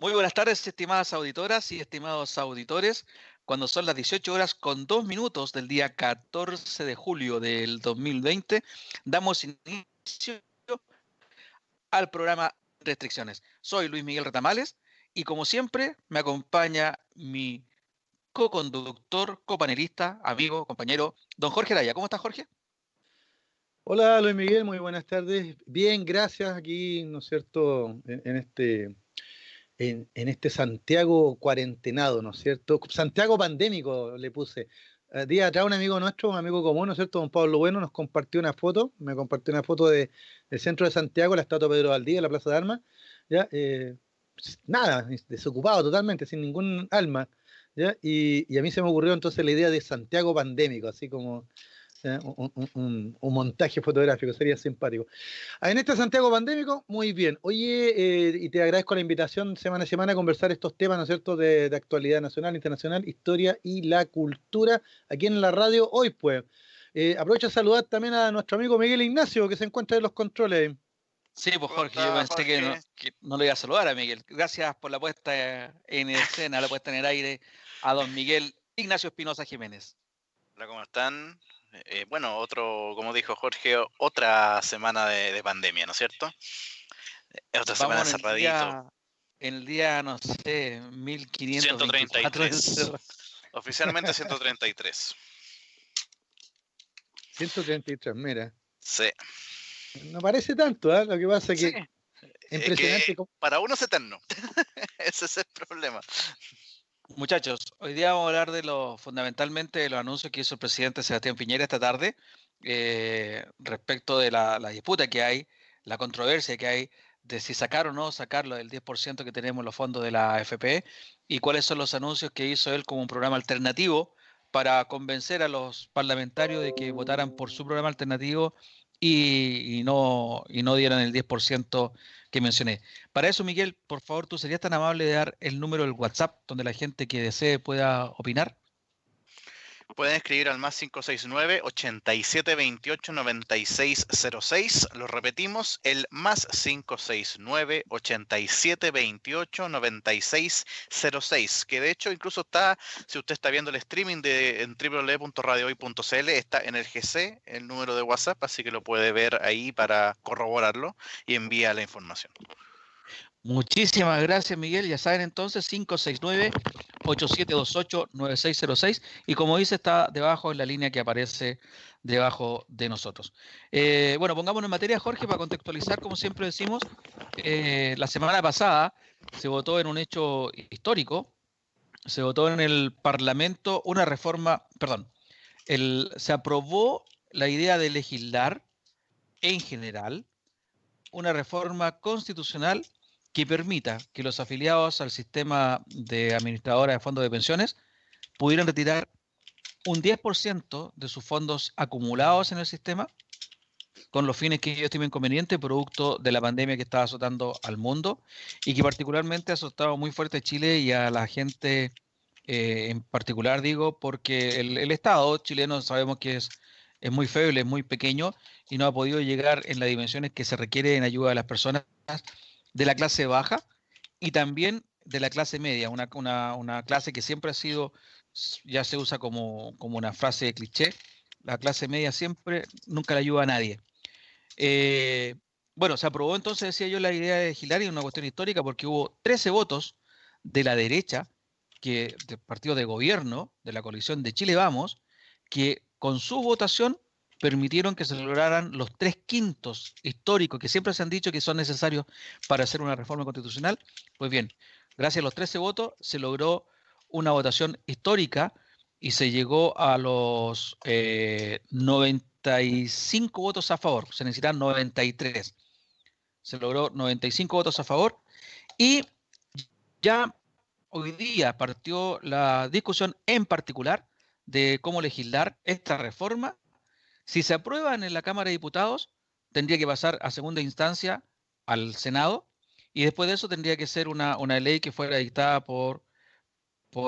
Muy buenas tardes, estimadas auditoras y estimados auditores. Cuando son las 18 horas con 2 minutos del día 14 de julio del 2020, damos inicio al programa Restricciones. Soy Luis Miguel Retamales y como siempre me acompaña mi co-conductor, copanelista, amigo, compañero, don Jorge Araya. ¿Cómo está, Jorge? Hola Luis Miguel, muy buenas tardes. Bien, gracias aquí, ¿no es cierto?, en este Santiago cuarentenado, ¿no es cierto? Santiago pandémico le puse. Día atrás un amigo nuestro, un amigo común, ¿no es cierto? Don Pablo Bueno nos compartió una foto, me compartió una foto del centro de Santiago, la estatua Pedro Valdivia, la Plaza de Armas, ¿ya? Nada, desocupado totalmente, sin ningún alma, ¿ya? Y a mí se me ocurrió entonces la idea de Santiago pandémico, así como un montaje fotográfico, sería simpático. En este Santiago pandémico, muy bien. Oye, y te agradezco la invitación semana a semana a conversar estos temas, ¿no es cierto?, de actualidad nacional, internacional, historia y la cultura, aquí en la radio hoy, pues. Aprovecho a saludar también a nuestro amigo Miguel Ignacio, que se encuentra en los controles. Sí, pues ¿Cómo Jorge, yo está, pensé que Jorge? no lo iba a saludar a Miguel. Gracias por la puesta en escena, la puesta en el aire a don Miguel Ignacio Espinosa Jiménez. Hola, ¿cómo están? Bueno, como dijo Jorge, otra semana de pandemia, ¿no es cierto? Otra semana Vamos encerradito. en el día, no sé, 1524 133. Oficialmente 133. 133, mira. Sí. No parece tanto, ¿eh? Lo que pasa es Sí. que impresionante. Para uno es eterno. Ese es el problema. Muchachos, hoy día vamos a hablar fundamentalmente de los anuncios que hizo el presidente Sebastián Piñera esta tarde respecto de la disputa que hay, la controversia que hay de si sacar o no sacarlo del 10% que tenemos en los fondos de la AFP y cuáles son los anuncios que hizo él como un programa alternativo para convencer a los parlamentarios de que votaran por su programa alternativo y no dieran el 10% que mencioné. Para eso, Miguel, por favor, ¿tú serías tan amable de dar el número del WhatsApp donde la gente que desee pueda opinar? Pueden escribir al más 569-8728-9606. Lo repetimos, el más 569-8728-9606. Que de hecho incluso está, si usted está viendo el streaming en www.radiohoy.cl, está en el GC, el número de WhatsApp, así que lo puede ver ahí para corroborarlo y envía la información. Muchísimas gracias, Miguel. Ya saben entonces, 569-8728-9606. Y como dice, está debajo en la línea que aparece debajo de nosotros. Bueno, pongámonos en materia, Jorge, para contextualizar, como siempre decimos. La semana pasada se votó en un hecho histórico. Se votó en el Parlamento una reforma, perdón, se aprobó la idea de legislar en general una reforma constitucional que permita que los afiliados al sistema de administradora de fondos de pensiones pudieran retirar un 10% de sus fondos acumulados en el sistema con los fines que ellos estimen conveniente, producto de la pandemia que estaba azotando al mundo y que particularmente ha azotado muy fuerte a Chile y a la gente en particular, digo, porque el Estado chileno sabemos que es muy feble, es muy pequeño y no ha podido llegar en las dimensiones que se requiere en ayuda de las personas de la clase baja y también de la clase media, una clase que siempre ha sido, ya se usa como una frase de cliché, la clase media siempre, nunca le ayuda a nadie. Bueno, se aprobó entonces, decía yo, la idea de legislar y una cuestión histórica porque hubo 13 votos de la derecha, del partido de gobierno, de la coalición de Chile Vamos, que con su votación permitieron que se lograran los 3/5 históricos que siempre se han dicho que son necesarios para hacer una reforma constitucional. Pues bien, gracias a los 13 votos se logró una votación histórica y se llegó a los 95 votos a favor, se necesitan 93. Se logró 95 votos a favor y ya hoy día partió la discusión en particular de cómo legislar esta reforma. Si se aprueba en la Cámara de Diputados, tendría que pasar a segunda instancia al Senado y después de eso tendría que ser una ley que fuera dictada por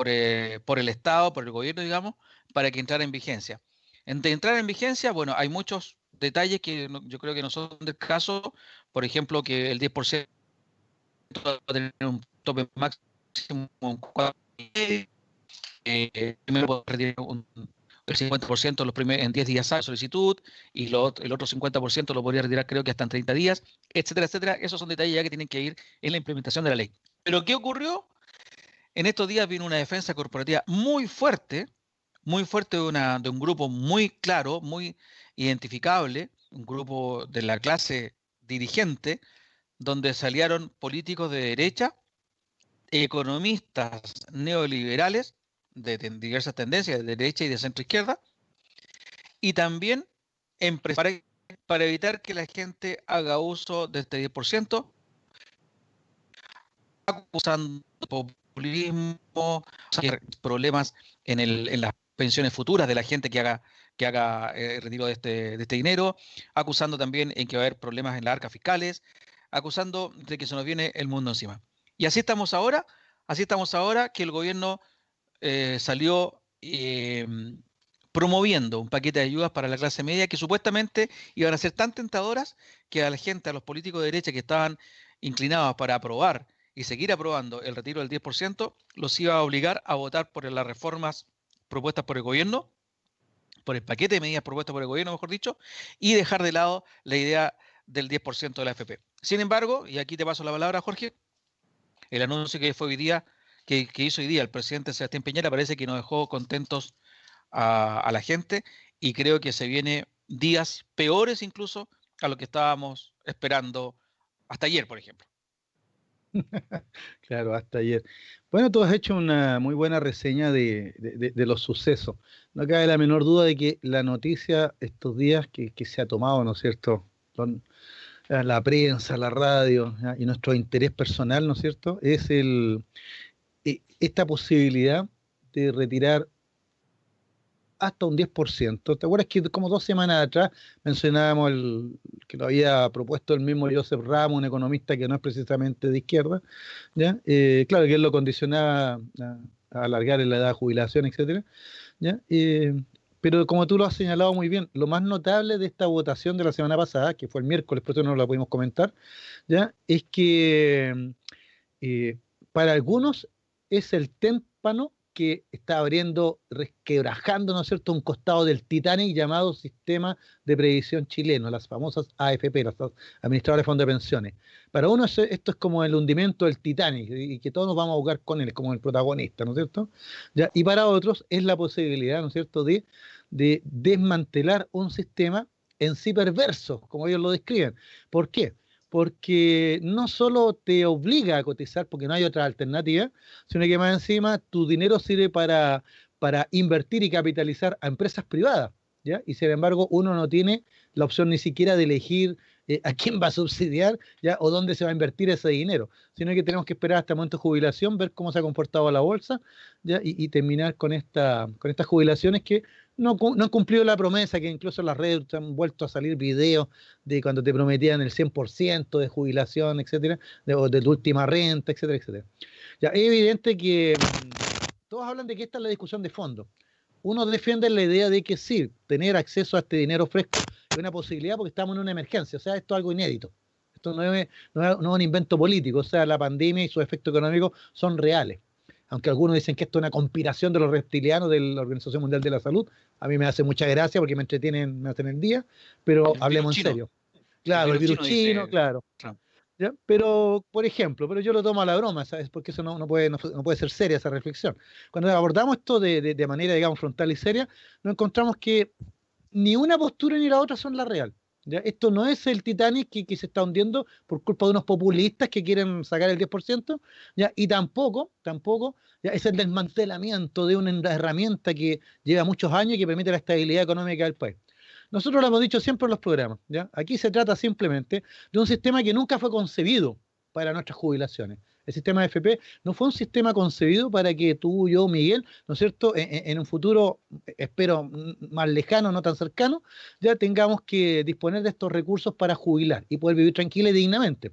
el Estado, por el gobierno, digamos, para que entrara en vigencia. De entrar en vigencia, bueno, hay muchos detalles que yo creo que no son del caso, por ejemplo, que el 10% va a tener un tope máximo en 4,5. Primero puede retirar el 50% en 10 días de solicitud, y el otro 50% lo podría retirar creo que hasta en 30 días, etcétera, etcétera. Esos son detalles ya que tienen que ir en la implementación de la ley. Pero ¿qué ocurrió? En estos días vino una defensa corporativa muy fuerte de un grupo muy claro, muy identificable, un grupo de la clase dirigente, donde salieron políticos de derecha, economistas neoliberales de diversas tendencias, de derecha y de centro izquierda, y también empresarios, para evitar que la gente haga uso de este 10%, acusando populismo, problemas en las pensiones futuras de la gente que haga retiro de este dinero, acusando también en que va a haber problemas en las arcas fiscales, acusando de que se nos viene el mundo encima. Y así estamos ahora que el gobierno salió promoviendo un paquete de ayudas para la clase media que supuestamente iban a ser tan tentadoras que a la gente, a los políticos de derecha que estaban inclinados para aprobar y seguir aprobando el retiro del 10%, los iba a obligar a votar por las reformas propuestas por el gobierno, por el paquete de medidas propuestas por el gobierno, mejor dicho, y dejar de lado la idea del 10% de la AFP. Sin embargo, y aquí te paso la palabra, Jorge, el anuncio que fue hoy día, que hizo hoy día el presidente Sebastián Piñera, parece que nos dejó contentos a la gente, y creo que se vienen días peores incluso a lo que estábamos esperando hasta ayer, por ejemplo. Claro, hasta ayer. Bueno, tú has hecho una muy buena reseña de los sucesos. No cabe la menor duda de que la noticia estos días que se ha tomado, ¿no es cierto?, la prensa, la radio, ¿ya?, y nuestro interés personal, ¿no es cierto?, es esta posibilidad de retirar hasta un 10%. ¿Te acuerdas que como 2 semanas atrás mencionábamos que lo había propuesto el mismo Joseph Ramos, un economista que no es precisamente de izquierda, ¿ya? Claro que él lo condicionaba a alargar la edad de jubilación, etcétera, ¿ya? Pero como tú lo has señalado muy bien, lo más notable de esta votación de la semana pasada, que fue el miércoles, por eso no la pudimos comentar, ¿ya?, es que para algunos es el témpano que está abriendo, resquebrajando, ¿no es cierto?, un costado del Titanic llamado Sistema de Previsión Chileno, las famosas AFP, las administradoras de fondos de pensiones. Para uno esto es como el hundimiento del Titanic, y que todos nos vamos a jugar con él, como el protagonista, ¿no es cierto? ¿Ya? Y para otros es la posibilidad, ¿no es cierto?, de desmantelar un sistema en sí perverso, como ellos lo describen. ¿Por qué? Porque no solo te obliga a cotizar porque no hay otra alternativa, sino que más encima tu dinero sirve para invertir y capitalizar a empresas privadas, ¿ya? Y sin embargo uno no tiene la opción ni siquiera de elegir a quién va a subsidiar, ¿ya?, o dónde se va a invertir ese dinero, sino que tenemos que esperar hasta el momento de jubilación, ver cómo se ha comportado la bolsa, ¿ya?, y terminar con estas jubilaciones que no han cumplido la promesa, que incluso en las redes han vuelto a salir videos de cuando te prometían el 100% de jubilación, etcétera, de tu última renta, etcétera, etcétera. Ya, es evidente que todos hablan de que esta es la discusión de fondo. Unos defienden la idea de que sí, tener acceso a este dinero fresco es una posibilidad porque estamos en una emergencia, o sea, esto es algo inédito. Esto no es un invento político, o sea, la pandemia y sus efectos económicos son reales. Aunque algunos dicen que esto es una conspiración de los reptilianos de la Organización Mundial de la Salud, a mí me hace mucha gracia porque me entretienen, me hacen el día, pero hablemos en serio. Claro, el virus chino, claro. ¿Ya? Pero, por ejemplo, yo lo tomo a la broma, ¿sabes? Porque eso no puede ser seria esa reflexión. Cuando abordamos esto de manera, digamos, frontal y seria, nos encontramos que ni una postura ni la otra son la real. ¿Ya? Esto no es el Titanic que se está hundiendo por culpa de unos populistas que quieren sacar el 10%, ¿ya? Y tampoco ¿ya?, es el desmantelamiento de una herramienta que lleva muchos años y que permite la estabilidad económica del país. Nosotros lo hemos dicho siempre en los programas, ¿ya? Aquí se trata simplemente de un sistema que nunca fue concebido para nuestras jubilaciones. El sistema de FP no fue un sistema concebido para que tú, yo, Miguel, ¿no es cierto?, en un futuro, espero, más lejano, no tan cercano, ya tengamos que disponer de estos recursos para jubilar y poder vivir tranquila y dignamente.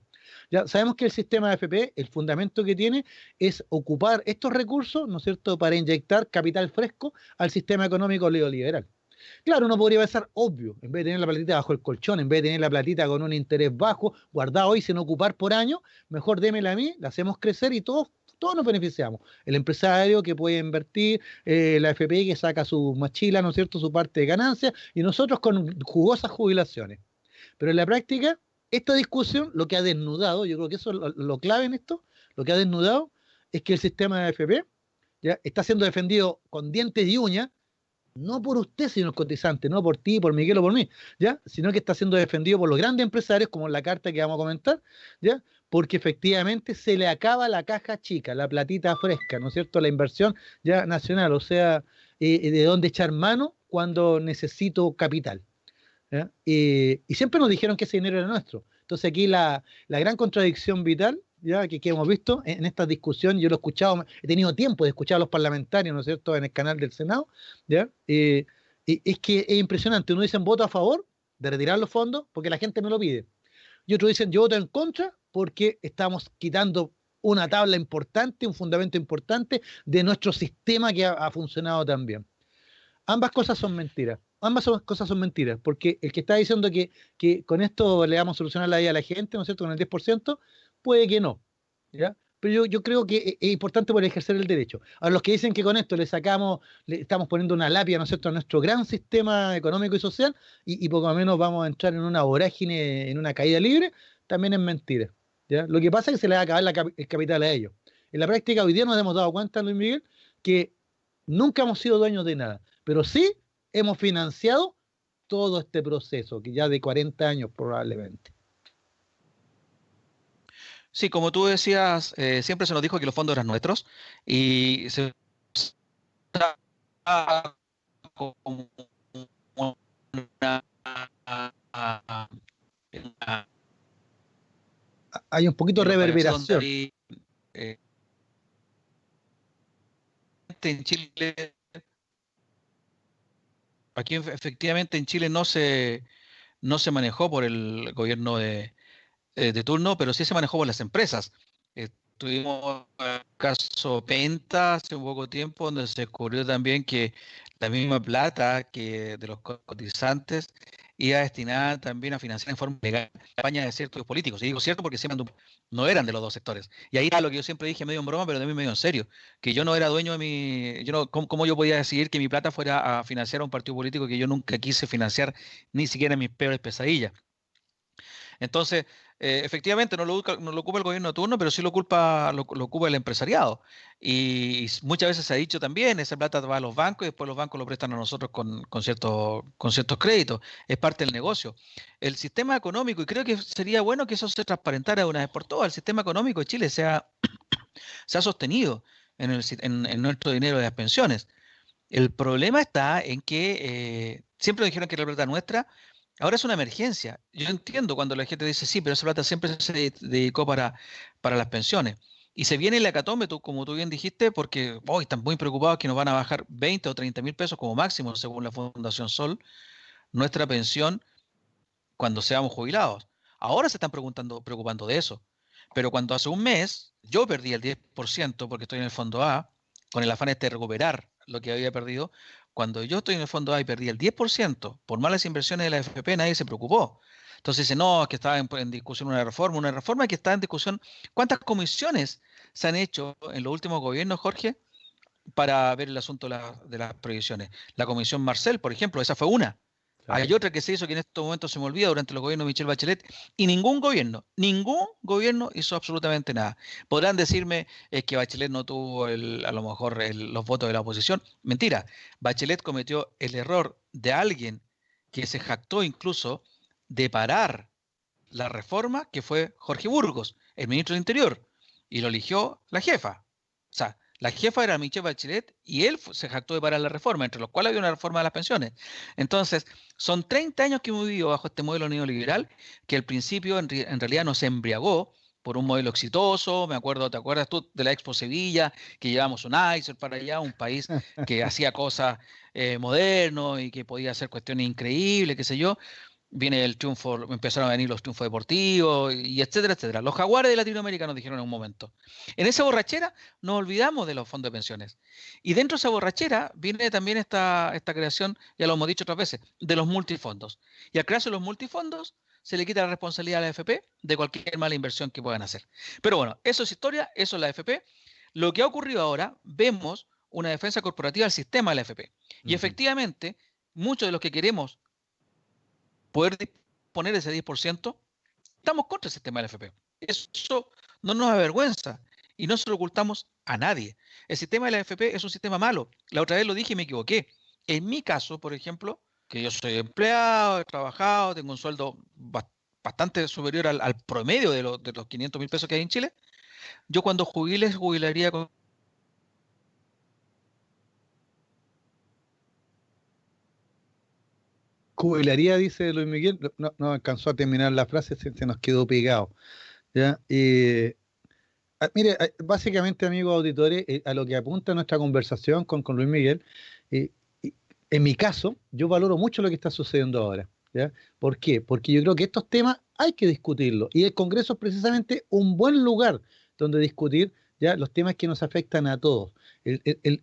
Ya sabemos que el sistema de FP, el fundamento que tiene es ocupar estos recursos, ¿no es cierto?, para inyectar capital fresco al sistema económico neoliberal. Claro, uno podría pensar, obvio, en vez de tener la platita bajo el colchón, en vez de tener la platita con un interés bajo, guardada hoy sin ocupar por año, mejor démela a mí, la hacemos crecer y todos nos beneficiamos. El empresario que puede invertir, la FPI que saca su mochila, ¿no es cierto?, su parte de ganancia, y nosotros con jugosas jubilaciones. Pero en la práctica, esta discusión lo que ha desnudado, yo creo que eso es lo clave en esto, lo que ha desnudado es que el sistema de AFP ya está siendo defendido con dientes y uñas, no por usted, señor cotizante, no por ti, por Miguel o por mí, ¿ya? Sino que está siendo defendido por los grandes empresarios, como en la carta que vamos a comentar, ¿ya? Porque efectivamente se le acaba la caja chica, la platita fresca, ¿no es cierto? La inversión ya nacional, o sea, de dónde echar mano cuando necesito capital, ¿ya? Y siempre nos dijeron que ese dinero era nuestro. Entonces aquí la gran contradicción vital, ya que hemos visto en esta discusión, yo lo he escuchado, he tenido tiempo de escuchar a los parlamentarios, ¿no es cierto?, en el canal del Senado, ¿ya? Es que es impresionante. Uno dice voto a favor de retirar los fondos porque la gente me lo pide. Y otros dicen yo voto en contra porque estamos quitando una tabla importante, un fundamento importante de nuestro sistema que ha funcionado tan bien. Ambas cosas son mentiras. Cosas son mentiras, porque el que está diciendo que con esto le vamos a solucionar la vida a la gente, ¿no es cierto?, con el 10%, puede que no, ¿ya? Pero yo creo que es importante por ejercer el derecho. A los que dicen que con esto le estamos poniendo una lápida, ¿no es cierto?, a nuestro gran sistema económico y social, y poco menos vamos a entrar en una vorágine, en una caída libre, también es mentira, ¿ya? Lo que pasa es que se le va a acabar el capital a ellos. En la práctica, hoy día nos hemos dado cuenta, Luis Miguel, que nunca hemos sido dueños de nada, pero sí hemos financiado todo este proceso, que ya de 40 años probablemente. Sí, como tú decías, siempre se nos dijo que los fondos eran nuestros y se como una Hay un poquito de reverberación. En Chile, aquí efectivamente en Chile no se manejó por el gobierno de turno, pero sí se manejó por las empresas. Tuvimos el caso Penta hace un poco tiempo, donde se descubrió también que la misma plata que de los cotizantes iba destinada también a financiar en forma legal campañas de ciertos políticos. Y digo cierto porque siempre no eran de los dos sectores. Y ahí está lo que yo siempre dije medio en broma, pero también medio en serio, que yo no era dueño de ¿cómo yo podía decidir que mi plata fuera a financiar a un partido político que yo nunca quise financiar, ni siquiera en mis peores pesadillas? Entonces, efectivamente no lo ocupa el gobierno de turno, pero sí lo ocupa el empresariado. Y muchas veces se ha dicho también, esa plata va a los bancos y después los bancos lo prestan a nosotros con ciertos créditos. Es parte del negocio. El sistema económico, y creo que sería bueno que eso se transparentara de una vez por todas, el sistema económico de Chile se ha sostenido en nuestro dinero de las pensiones. El problema está en que siempre dijeron que era plata nuestra. Ahora es una emergencia. Yo entiendo cuando la gente dice, sí, pero esa plata siempre se dedicó para las pensiones. Y se viene la hecatombe, como tú bien dijiste, porque hoy están muy preocupados que nos van a bajar 20 o 30 mil pesos como máximo, según la Fundación Sol, nuestra pensión cuando seamos jubilados. Ahora se están preocupando de eso. Pero cuando hace un mes yo perdí el 10% porque estoy en el fondo A, con el afán de recuperar lo que había perdido, cuando yo estoy en el fondo A y perdí el 10% por malas inversiones de la AFP, nadie se preocupó. Entonces dice, no, es que estaba en discusión una reforma que está en discusión. ¿Cuántas comisiones se han hecho en los últimos gobiernos, Jorge, para ver el asunto de las prohibiciones? La comisión Marcel, por ejemplo, esa fue una. Claro. Hay otra que se hizo que en estos momentos se me olvida durante los gobiernos de Michelle Bachelet, y ningún gobierno hizo absolutamente nada. Podrán decirme que Bachelet no tuvo a lo mejor los votos de la oposición. Mentira. Bachelet cometió el error de alguien que se jactó incluso de parar la reforma, que fue Jorge Burgos, el ministro del Interior, y lo eligió la jefa. O sea, la jefa era Michelle Bachelet y él se jactó de parar la reforma, entre los cuales había una reforma de las pensiones. Entonces, son 30 años que hemos vivido bajo este modelo neoliberal que al principio en realidad nos embriagó por un modelo exitoso. ¿Te acuerdas tú de la Expo Sevilla, que llevamos un ICER para allá, un país que hacía cosas modernos y que podía hacer cuestiones increíbles, qué sé yo? viene el triunfo, empezaron a venir los triunfos deportivos y etcétera, etcétera. Los jaguares de Latinoamérica nos dijeron en un momento. En esa borrachera nos olvidamos de los fondos de pensiones. Y dentro de esa borrachera viene también esta creación, ya lo hemos dicho otras veces, de los multifondos. Y al crearse los multifondos, se le quita la responsabilidad a la AFP de cualquier mala inversión que puedan hacer. Pero bueno, eso es historia, eso es la AFP. Lo que ha ocurrido ahora, vemos una defensa corporativa del sistema de la AFP. Y efectivamente, muchos de los que queremos poder disponer de ese 10%, estamos contra el sistema de la AFP. Eso no nos avergüenza y no se lo ocultamos a nadie. El sistema de la AFP es un sistema malo. La otra vez lo dije y me equivoqué. En mi caso, por ejemplo, que yo soy empleado, he trabajado, tengo un sueldo bastante superior al promedio de los 500.000 pesos que hay en Chile, yo cuando jubile, jubilaría con... Jubilaría, dice Luis Miguel, no alcanzó a terminar la frase, se nos quedó pegado. ¿Ya? Mire, básicamente, amigos auditores, a lo que apunta nuestra conversación con Luis Miguel, en mi caso, yo valoro mucho lo que está sucediendo ahora. ¿Ya? ¿Por qué? Porque yo creo que estos temas hay que discutirlos, y el Congreso es precisamente un buen lugar donde discutir, ¿ya?, los temas que nos afectan a todos. El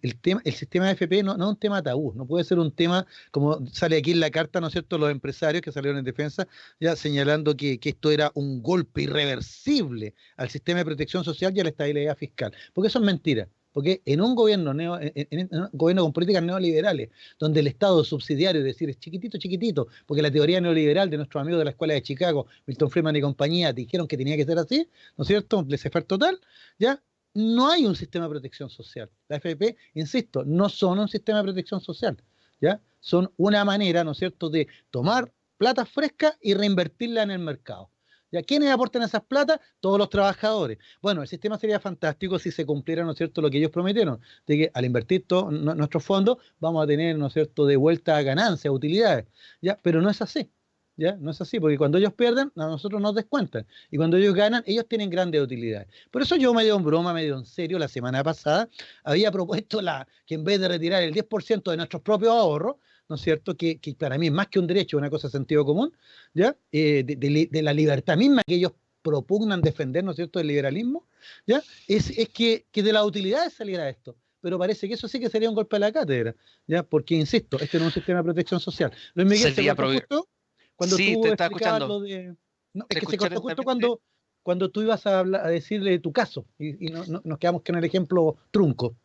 sistema de AFP no es un tema tabú, no puede ser un tema como sale aquí en la carta, ¿no es cierto?, los empresarios que salieron en defensa, ya señalando que esto era un golpe irreversible al sistema de protección social y a la estabilidad fiscal, porque eso es mentira. Porque en un gobierno en un gobierno con políticas neoliberales, donde el Estado subsidiario, es decir, es chiquitito, chiquitito, porque la teoría neoliberal de nuestros amigos de la Escuela de Chicago, Milton Friedman y compañía, dijeron que tenía que ser así, ¿no es cierto?, laissez-faire total, ¿ya? No hay un sistema de protección social. La AFP, insisto, no son un sistema de protección social, ¿ya? Son una manera, ¿no es cierto?, de tomar plata fresca y reinvertirla en el mercado. ¿Ya? ¿Quiénes aportan esas plata? Todos los trabajadores. Bueno, el sistema sería fantástico si se cumpliera, ¿no es cierto?, lo que ellos prometieron, de que al invertir todos nuestros fondos vamos a tener, ¿no es cierto?, de vuelta ganancias, utilidades, ¿ya? Pero no es así, ¿ya? No es así, porque cuando ellos pierden, a nosotros nos descuentan, y cuando ellos ganan, ellos tienen grandes utilidades. Por eso yo, medio en broma, medio en serio, la semana pasada, había propuesto que en vez de retirar el 10% de nuestros propios ahorros, ¿no es cierto?, que para mí es más que un derecho, una cosa de sentido común, ¿ya? De la libertad misma que ellos propugnan defender, ¿no es cierto?, del liberalismo, ¿ya? Es que de las utilidades saliera esto. Pero parece que eso sí que sería un golpe a la cátedra, ¿ya? Porque, insisto, este no es un sistema de protección social. Luis Miguel, ¿se cortó justo cuando sí, tú te estaba explicabas escuchando. lo de... No, es que se cortó justo cuando tú ibas a decirle tu caso, y nos quedamos con el ejemplo trunco.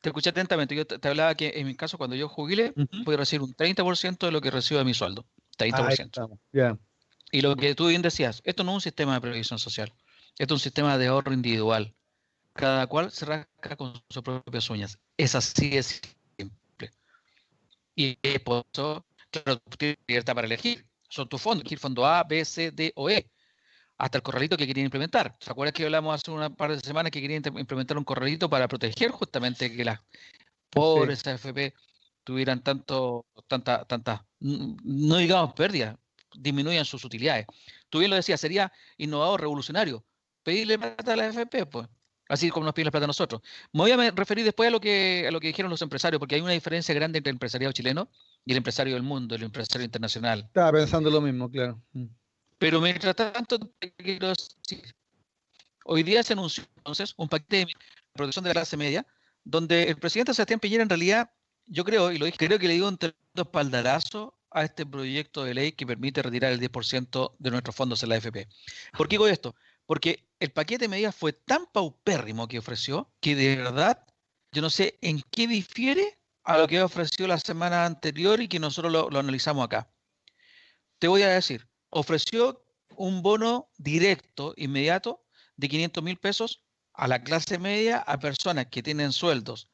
Te escuché atentamente. Yo te hablaba que en mi caso, cuando yo jubile, voy a recibir un 30% de lo que recibo de mi sueldo. 30%. Ahí estamos, ya. Y lo que tú bien decías, esto no es un sistema de previsión social. Esto es un sistema de ahorro individual. Cada cual se rasca con sus propias uñas. Es así de simple. Y por eso, claro, tú tienes libertad para elegir. Son tus fondos. Elegir fondo A, B, C, D o E. Hasta el corralito que querían implementar. ¿Se acuerdan que hablamos hace una par de semanas que querían implementar un corralito para proteger justamente que las pobres AFP tuvieran tanta, no digamos pérdidas, disminuyan sus utilidades? Tú bien lo decías, sería innovador, revolucionario, pedirle plata a la AFP, pues, así como nos piden la plata a nosotros. Me voy a referir después a lo que dijeron los empresarios, porque hay una diferencia grande entre el empresariado chileno y el empresario del mundo, el empresario internacional. Estaba pensando lo mismo, claro. Pero mientras tanto, quiero decir, hoy día se anunció entonces un paquete de protección de la clase media, donde el presidente Sebastián Piñera en realidad, yo creo, y lo dije, creo que le dio un tremendo espaldarazo a este proyecto de ley que permite retirar el 10% de nuestros fondos en la AFP. ¿Por qué digo esto? Porque el paquete de medidas fue tan paupérrimo que ofreció, que de verdad yo no sé en qué difiere a lo que ofreció la semana anterior y que nosotros lo analizamos acá. Te voy a decir, ofreció un bono directo, inmediato, de 500.000 pesos a la clase media, a personas que tienen sueldos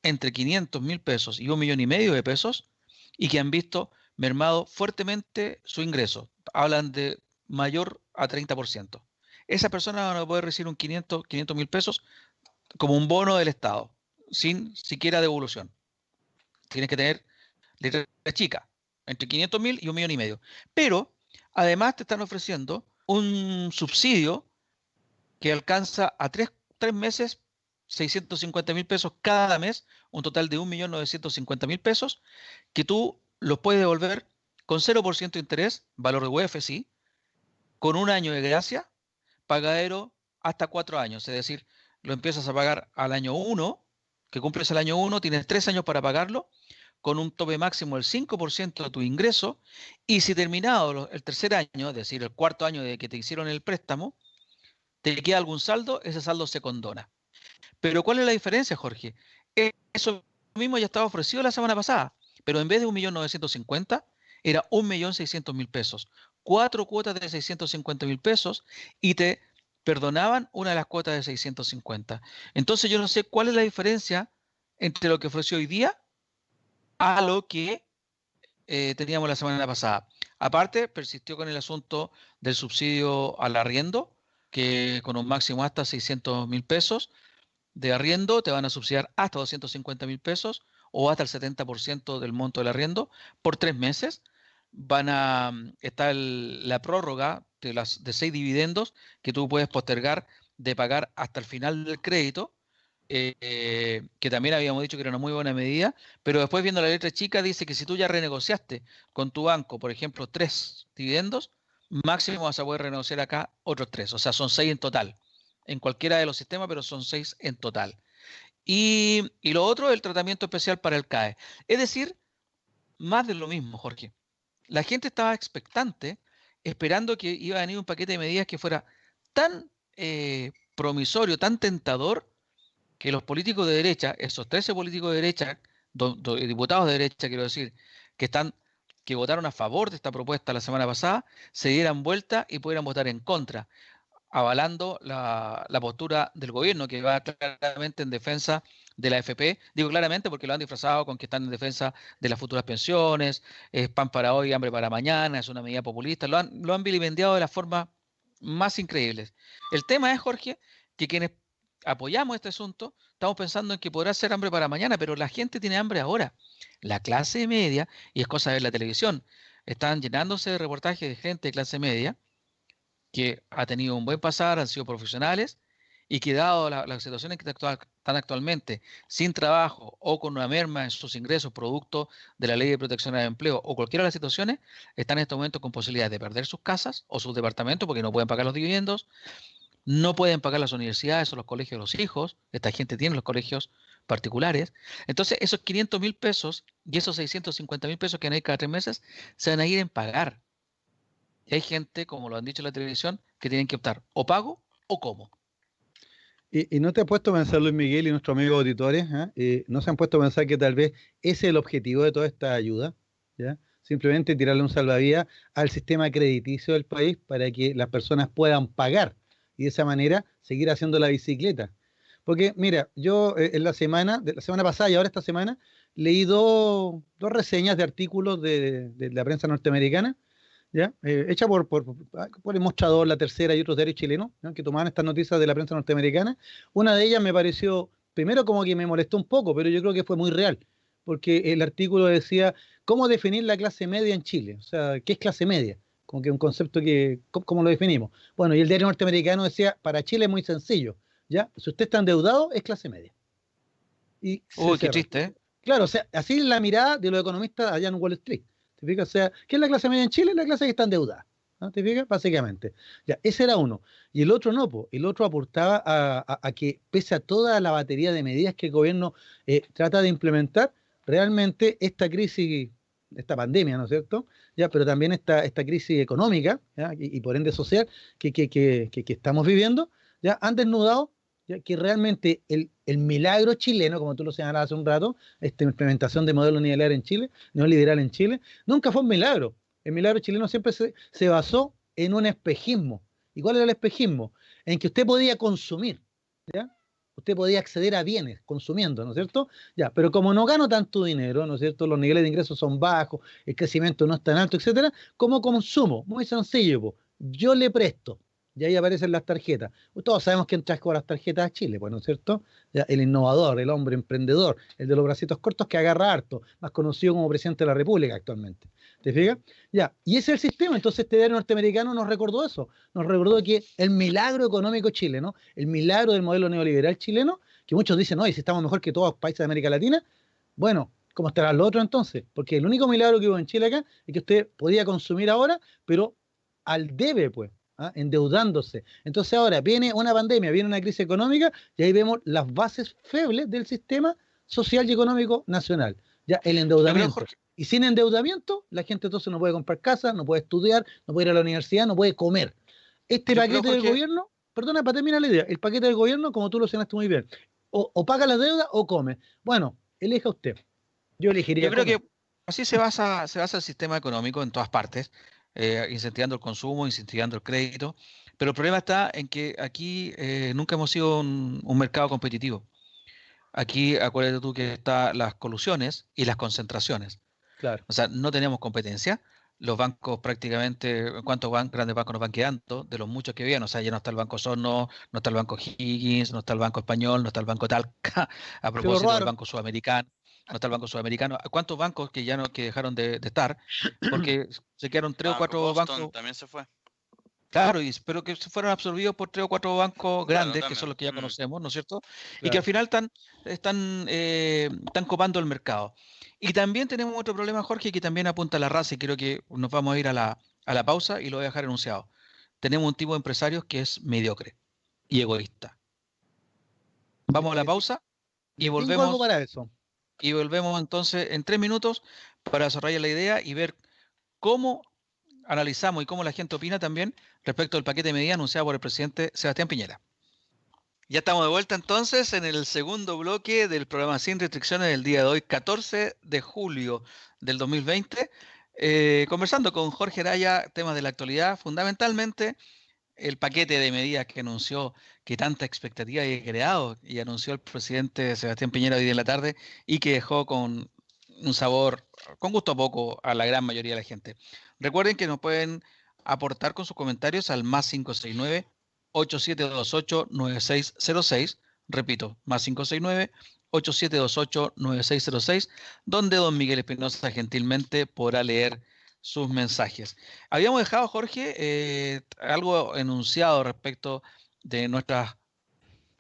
entre 500.000 pesos y 1,5 millones de pesos y que han visto mermado fuertemente su ingreso. Hablan de mayor a 30%. Esa persona van a poder recibir un 500.000 pesos como un bono del Estado, sin siquiera devolución. Tienes que tener letra chica, entre 500.000 y 1,5 millones. Pero además te están ofreciendo un subsidio que alcanza a 3 meses 650.000 pesos cada mes, un total de 1.950.000 pesos, que tú los puedes devolver con 0% de interés, valor de UF, sí, con 1 año de gracia, pagadero hasta 4 años, es decir, lo empiezas a pagar al año 1, que cumples el año 1, tienes 3 años para pagarlo, con un tope máximo del 5% de tu ingreso, y si terminado el tercer año, es decir, el cuarto año de que te hicieron el préstamo, te queda algún saldo, ese saldo se condona. Pero ¿cuál es la diferencia, Jorge? Eso mismo ya estaba ofrecido la semana pasada, pero en vez de 1.950.000, era 1.600.000 pesos. 4 cuotas de 650.000 pesos y te perdonaban una de las cuotas de 650. Entonces yo no sé cuál es la diferencia entre lo que ofreció hoy día a lo que teníamos la semana pasada. Aparte, persistió con el asunto del subsidio al arriendo, que con un máximo hasta 600.000 pesos de arriendo te van a subsidiar hasta 250.000 pesos o hasta el 70% del monto del arriendo por 3 meses. Está la prórroga de 6 dividendos que tú puedes postergar de pagar hasta el final del crédito, que también habíamos dicho que era una muy buena medida, pero después viendo la letra chica dice que si tú ya renegociaste con tu banco, por ejemplo, 3 dividendos, máximo vas a poder renegociar acá otros 3, o sea, son 6 en total, en cualquiera de los sistemas, pero son 6 en total. Y lo otro es el tratamiento especial para el CAE. Es decir, más de lo mismo, Jorge. La gente estaba expectante, esperando que iba a venir un paquete de medidas que fuera tan promisorio, tan tentador, que los políticos de derecha, esos 13 políticos de derecha, diputados de derecha, quiero decir, que votaron a favor de esta propuesta la semana pasada, se dieran vuelta y pudieran votar en contra, avalando la postura del gobierno, que va claramente en defensa de la AFP. Digo claramente porque lo han disfrazado con que están en defensa de las futuras pensiones, es pan para hoy, hambre para mañana, es una medida populista. Lo han vilipendiado de la forma más increíbles. El tema es, Jorge, que quienes apoyamos este asunto estamos pensando en que podrá ser hambre para mañana, pero la gente tiene hambre ahora. La clase media, y es cosa de ver la televisión, están llenándose de reportajes de gente de clase media que ha tenido un buen pasar, han sido profesionales y que dado la situación en que están actualmente sin trabajo o con una merma en sus ingresos producto de la ley de protección al empleo o cualquiera de las situaciones, están en este momento con posibilidades de perder sus casas o sus departamentos porque no pueden pagar los dividendos, no pueden pagar las universidades o los colegios de los hijos. Esta gente tiene los colegios particulares. Entonces esos 500.000 pesos y esos 650.000 pesos que van a ir cada 3 meses se van a ir en pagar. Y hay gente, como lo han dicho en la televisión, que tienen que optar o pago o como. ¿Y no te has puesto a pensar, Luis Miguel y nuestros amigos auditores, no se han puesto a pensar que tal vez ese es el objetivo de toda esta ayuda? ¿Ya? Simplemente tirarle un salvavidas al sistema crediticio del país para que las personas puedan pagar y de esa manera seguir haciendo la bicicleta. Porque, mira, yo en la semana pasada y ahora esta semana, leí dos reseñas de artículos de la prensa norteamericana, ¿ya? Hecha por el Mostrador, La Tercera y otros diarios chilenos, ¿no? Que tomaban estas noticias de la prensa norteamericana. Una de ellas me pareció, primero como que me molestó un poco, pero yo creo que fue muy real, porque el artículo decía, ¿cómo definir la clase media en Chile? O sea, ¿qué es clase media? Como que un concepto que, ¿cómo lo definimos? Bueno, y el diario norteamericano decía, para Chile es muy sencillo, ¿ya? Si usted está endeudado, es clase media. Y Uy, qué triste, ¿eh? Claro, o sea, así es la mirada de los economistas allá en Wall Street. ¿Te fijas? O sea, ¿qué es la clase media en Chile? La clase que está endeudada, ¿no? ¿Te fijas? Básicamente. Ya, ese era uno. Y el otro no, po. El otro aportaba a que, pese a toda la batería de medidas que el gobierno trata de implementar, realmente esta crisis, esta pandemia, ¿no es cierto? Ya, pero también esta crisis económica, ¿ya? Y por ende social que estamos viviendo, ya han desnudado, ya, que realmente el milagro chileno, como tú lo señalabas hace un rato, esta implementación de modelo neoliberal en Chile, nunca fue un milagro. El milagro chileno siempre se basó en un espejismo. ¿Y cuál era el espejismo? En que usted podía consumir, ¿ya? Usted podía acceder a bienes consumiendo, ¿no es cierto? Ya, pero como no gano tanto dinero, ¿no es cierto? Los niveles de ingresos son bajos, el crecimiento no es tan alto, etcétera. ¿Cómo consumo? Muy sencillo, po. Yo le presto. Y ahí aparecen las tarjetas. Todos sabemos quién trajo las tarjetas a Chile, pues, ¿no es cierto? Ya, el innovador, el hombre emprendedor, el de los bracitos cortos que agarra harto, más conocido como presidente de la República actualmente. ¿Te fijas? Ya, y ese es el sistema. Entonces este diario norteamericano nos recordó eso. Nos recordó que el milagro económico chileno, el milagro del modelo neoliberal chileno, que muchos dicen, oye, si estamos mejor que todos los países de América Latina, bueno, ¿Cómo estarán los otros entonces? Porque el único milagro que hubo en Chile acá es que usted podía consumir ahora, pero al debe, pues, endeudándose. Entonces ahora viene una pandemia, viene una crisis económica y ahí vemos las bases febles del sistema social y económico nacional. Ya el Yo creo, endeudamiento. Jorge, Y sin endeudamiento, la gente entonces no puede comprar casa, no puede estudiar, no puede ir a la universidad, no puede comer. Este yo creo, paquete del Jorge, gobierno, perdona, para terminar la idea, el paquete del gobierno, como tú lo señalaste muy bien, o paga la deuda o come. Bueno, elija usted. Yo yo elegiría creo comer. que así se basa el sistema económico en todas partes, incentivando el consumo, incentivando el crédito, pero el problema está en que aquí nunca hemos sido un mercado competitivo. Aquí, acuérdate tú que están las colusiones y las concentraciones. Claro. O sea, no tenemos competencia. Los bancos prácticamente, ¿cuántos grandes bancos nos van quedando? De los muchos que habían. O sea, ya no está el Banco Sono, no está el Banco Higgins, no está el Banco Español, no está el Banco Talca, a Se lo propósito del robaron. Banco Sudamericano, no está el Banco Sudamericano. ¿Cuántos bancos que ya no que dejaron de estar? Porque se quedaron tres o Banco cuatro Boston bancos. también se fue. Claro, pero que se fueron absorbidos por tres o cuatro bancos Claro, grandes, que son también. los que ya conocemos, ¿no es cierto? Y que Claro. al final están copando el mercado. Y también tenemos otro problema, Jorge, que también apunta a la raza, y creo que nos vamos a ir a la pausa y lo voy a dejar enunciado. Tenemos un tipo de empresarios que es mediocre y egoísta. Vamos a la Le, pausa y le tengo algo volvemos, para eso. y volvemos entonces en 3 minutos para desarrollar la idea y ver cómo analizamos y cómo la gente opina también respecto al paquete de medidas anunciado por el presidente Sebastián Piñera. Ya estamos de vuelta entonces en el segundo bloque del programa Sin Restricciones del día de hoy, 14 de julio del 2020, conversando con Jorge Araya, temas de la actualidad, fundamentalmente el paquete de medidas que anunció, que tanta expectativa había creado y anunció el presidente Sebastián Piñera hoy día en la tarde y que dejó con un sabor, con gusto a poco, a la gran mayoría de la gente. Recuerden que nos pueden aportar con sus comentarios al más 569 8728 9606. Repito, más 569 8728 9606, donde don Miguel Espinosa gentilmente podrá leer sus mensajes. Habíamos dejado, Jorge, algo enunciado respecto de nuestras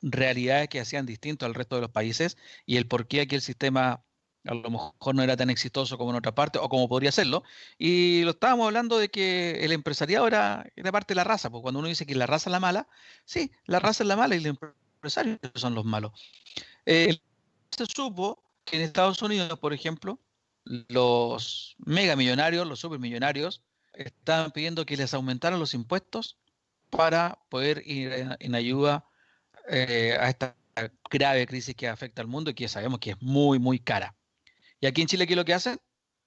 realidades que hacían distinto al resto de los países y el por qué aquí el sistema a lo mejor no era tan exitoso como en otra parte o como podría serlo. Y lo estábamos hablando de que el empresariado era parte de la raza, porque cuando uno dice que la raza es la mala, sí, la raza es la mala y los empresarios son los malos. Se supo que en Estados Unidos, por ejemplo, los megamillonarios, los supermillonarios, estaban pidiendo que les aumentaran los impuestos para poder ir en ayuda a esta grave crisis que afecta al mundo y que sabemos que es muy, muy cara. ¿Y aquí en Chile qué es lo que hacen?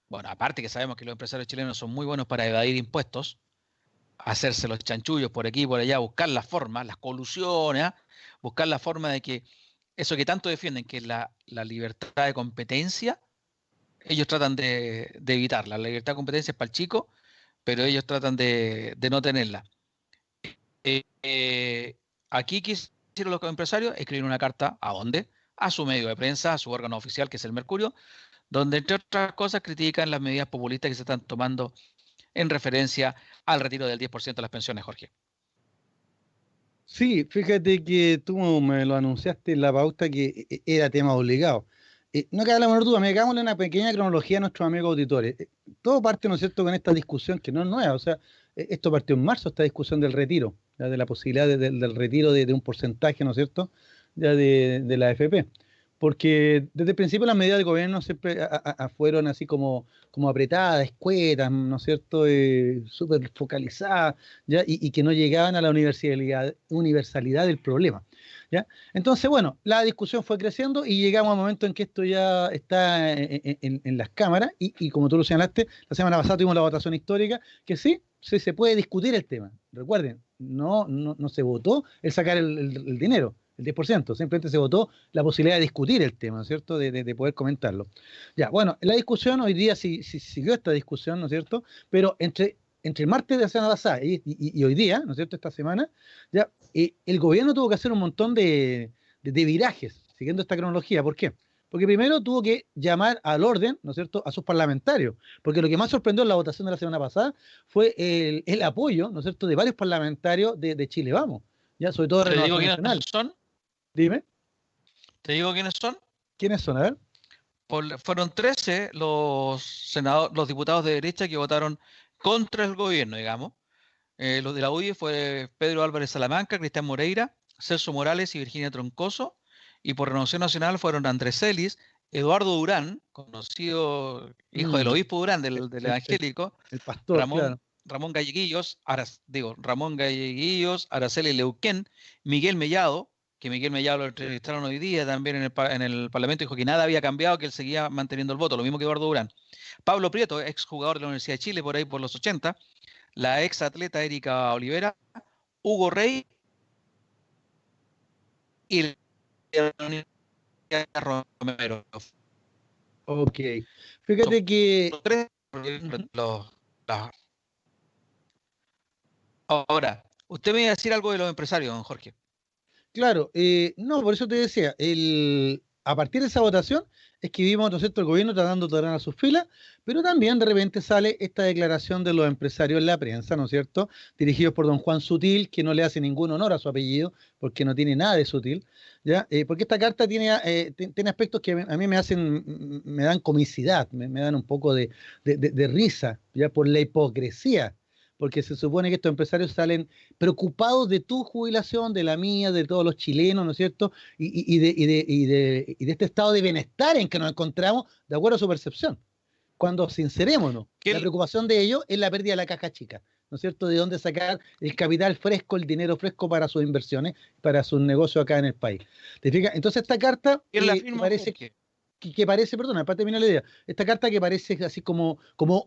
Bueno, aparte que sabemos que los empresarios chilenos son muy buenos para evadir impuestos, hacerse los chanchullos por aquí y por allá, buscar la forma, las colusiones, buscar la forma de que eso que tanto defienden, que es la libertad de competencia, ellos tratan de evitarla. La libertad de competencia es para el chico, pero ellos tratan de no tenerla. Aquí ¿qué hicieron los empresarios? Escribieron una carta, ¿a dónde? A su medio de prensa, a su órgano oficial, que es el Mercurio, donde entre otras cosas critican las medidas populistas que se están tomando en referencia al retiro del 10% de las pensiones, Jorge. Sí, fíjate que tú me lo anunciaste en la pauta que era tema obligado. No cabe la menor duda, me hagámosle una pequeña cronología a nuestros amigos auditores. Todo parte, ¿no es cierto?, con esta discusión que no es nueva. O sea, esto partió en marzo, esta discusión del retiro, ya de la posibilidad del retiro de un porcentaje, ¿no es cierto?, ya de la AFP. Porque desde el principio las medidas del gobierno siempre fueron así como apretadas, escuetas, ¿no es cierto?, súper focalizadas, ¿ya? Y que no llegaban a la universalidad del problema, ¿ya? Entonces, bueno, la discusión fue creciendo y llegamos al momento en que esto ya está en las cámaras y como tú lo señalaste, la semana pasada tuvimos la votación histórica, que sí se puede discutir el tema. Recuerden, no se votó el sacar el dinero, el 10%, simplemente se votó la posibilidad de discutir el tema, ¿no es cierto?, de poder comentarlo. Ya, bueno, la discusión hoy día sí siguió esta discusión, ¿no es cierto?, pero entre el martes de la semana pasada y hoy día, ¿no es cierto?, esta semana, ya el gobierno tuvo que hacer un montón de virajes, siguiendo esta cronología. ¿Por qué? Porque primero tuvo que llamar al orden, ¿no es cierto?, a sus parlamentarios, porque lo que más sorprendió en la votación de la semana pasada fue el apoyo, ¿no es cierto?, de varios parlamentarios de Chile Vamos, ya, sobre todo de ¿Te digo Renovación quiénes Nacional. son? Dime, ¿Te digo quiénes son? ¿quiénes son? A ver. fueron 13 los diputados de derecha que votaron contra el gobierno, digamos. Los de la UDI fue Pedro Álvarez Salamanca, Cristian Moreira, Celso Morales y Virginia Troncoso. Y por Renovación Nacional fueron Andrés Celis, Eduardo Durán, conocido hijo del obispo Durán, del evangélico, el pastor, claro. Ramón Galleguillos, Araceli Leuquén, Miguel Mellado, que Miguel Mellado lo entrevistaron hoy día también en el Parlamento, dijo que nada había cambiado, que él seguía manteniendo el voto, lo mismo que Eduardo Durán. Pablo Prieto, exjugador de la Universidad de Chile, por ahí por los 80, la ex atleta Erika Olivera, Hugo Rey y Romero. Ok. Fíjate que... Ahora, usted me iba a decir algo de los empresarios, don Jorge. Claro, no, por eso te decía, a partir de esa votación es que vimos, ¿no es cierto?, el gobierno tratando de ordenar a sus filas, pero también de repente sale esta declaración de los empresarios en la prensa, ¿no es cierto?, dirigidos por don Juan Sutil, que no le hace ningún honor a su apellido, porque no tiene nada de sutil, ¿ya? Porque esta carta tiene aspectos que a mí me dan comicidad, me dan un poco de risa, ya por la hipocresía, porque se supone que estos empresarios salen preocupados de tu jubilación, de la mía, de todos los chilenos, ¿no es cierto? Y de este estado de bienestar en que nos encontramos, de acuerdo a su percepción. Cuando, sincerémonos, la preocupación de ellos es la pérdida de la caja chica, ¿no es cierto? De dónde sacar el capital fresco, el dinero fresco para sus inversiones, para sus negocios acá en el país. ¿Te fijas? Entonces esta carta parece que parece, perdona, para terminar la idea, esta carta que parece así como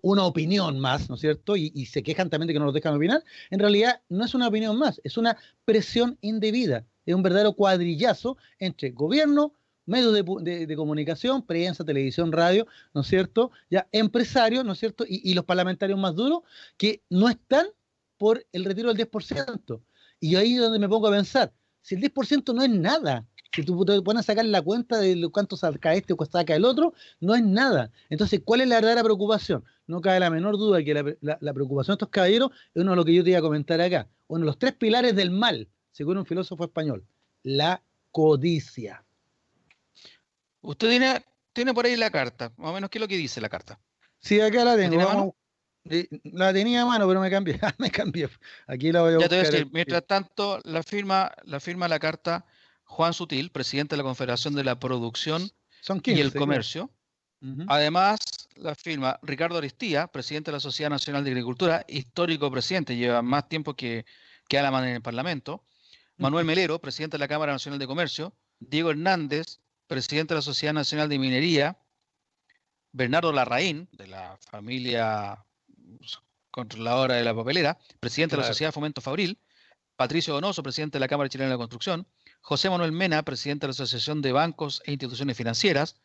una opinión más, ¿no es cierto? Y se quejan también de que no nos dejan opinar, en realidad no es una opinión más, es una presión indebida, es un verdadero cuadrillazo entre gobierno, medios de comunicación, prensa, televisión, radio, ¿no es cierto? Ya empresarios, ¿no es cierto? Y los parlamentarios más duros que no están por el retiro del 10%. Y ahí es donde me pongo a pensar, si el 10% no es nada, si tú te pones a sacar la cuenta de cuánto saca este o cuánto saca el otro, no es nada. Entonces, ¿cuál es la verdadera preocupación? No cabe la menor duda que la preocupación de estos caballeros es uno de lo que yo te iba a comentar acá. Uno de los 3 pilares del mal, según un filósofo español. La codicia. Usted tiene por ahí la carta, más o menos, ¿qué es lo que dice la carta? Sí, acá la tengo. ¿La tiene a mano? La tenía a mano, pero me cambié. Me cambié. Aquí la voy a buscar. Ya te voy a decir, mientras tanto, la firma la carta Juan Sutil, presidente de la Confederación de la Producción Son 15, y el Comercio. Claro. Además, la firma Ricardo Aristía, presidente de la Sociedad Nacional de Agricultura, histórico presidente, lleva más tiempo que Alaman en el Parlamento. Manuel Melero, presidente de la Cámara Nacional de Comercio. Diego Hernández, presidente de la Sociedad Nacional de Minería. Bernardo Larraín, de la familia controladora de la papelera, presidente de la Sociedad de Fomento Fabril. Patricio Donoso, presidente de la Cámara Chilena de la Construcción. José Manuel Mena, presidente de la Asociación de Bancos e Instituciones Financieras.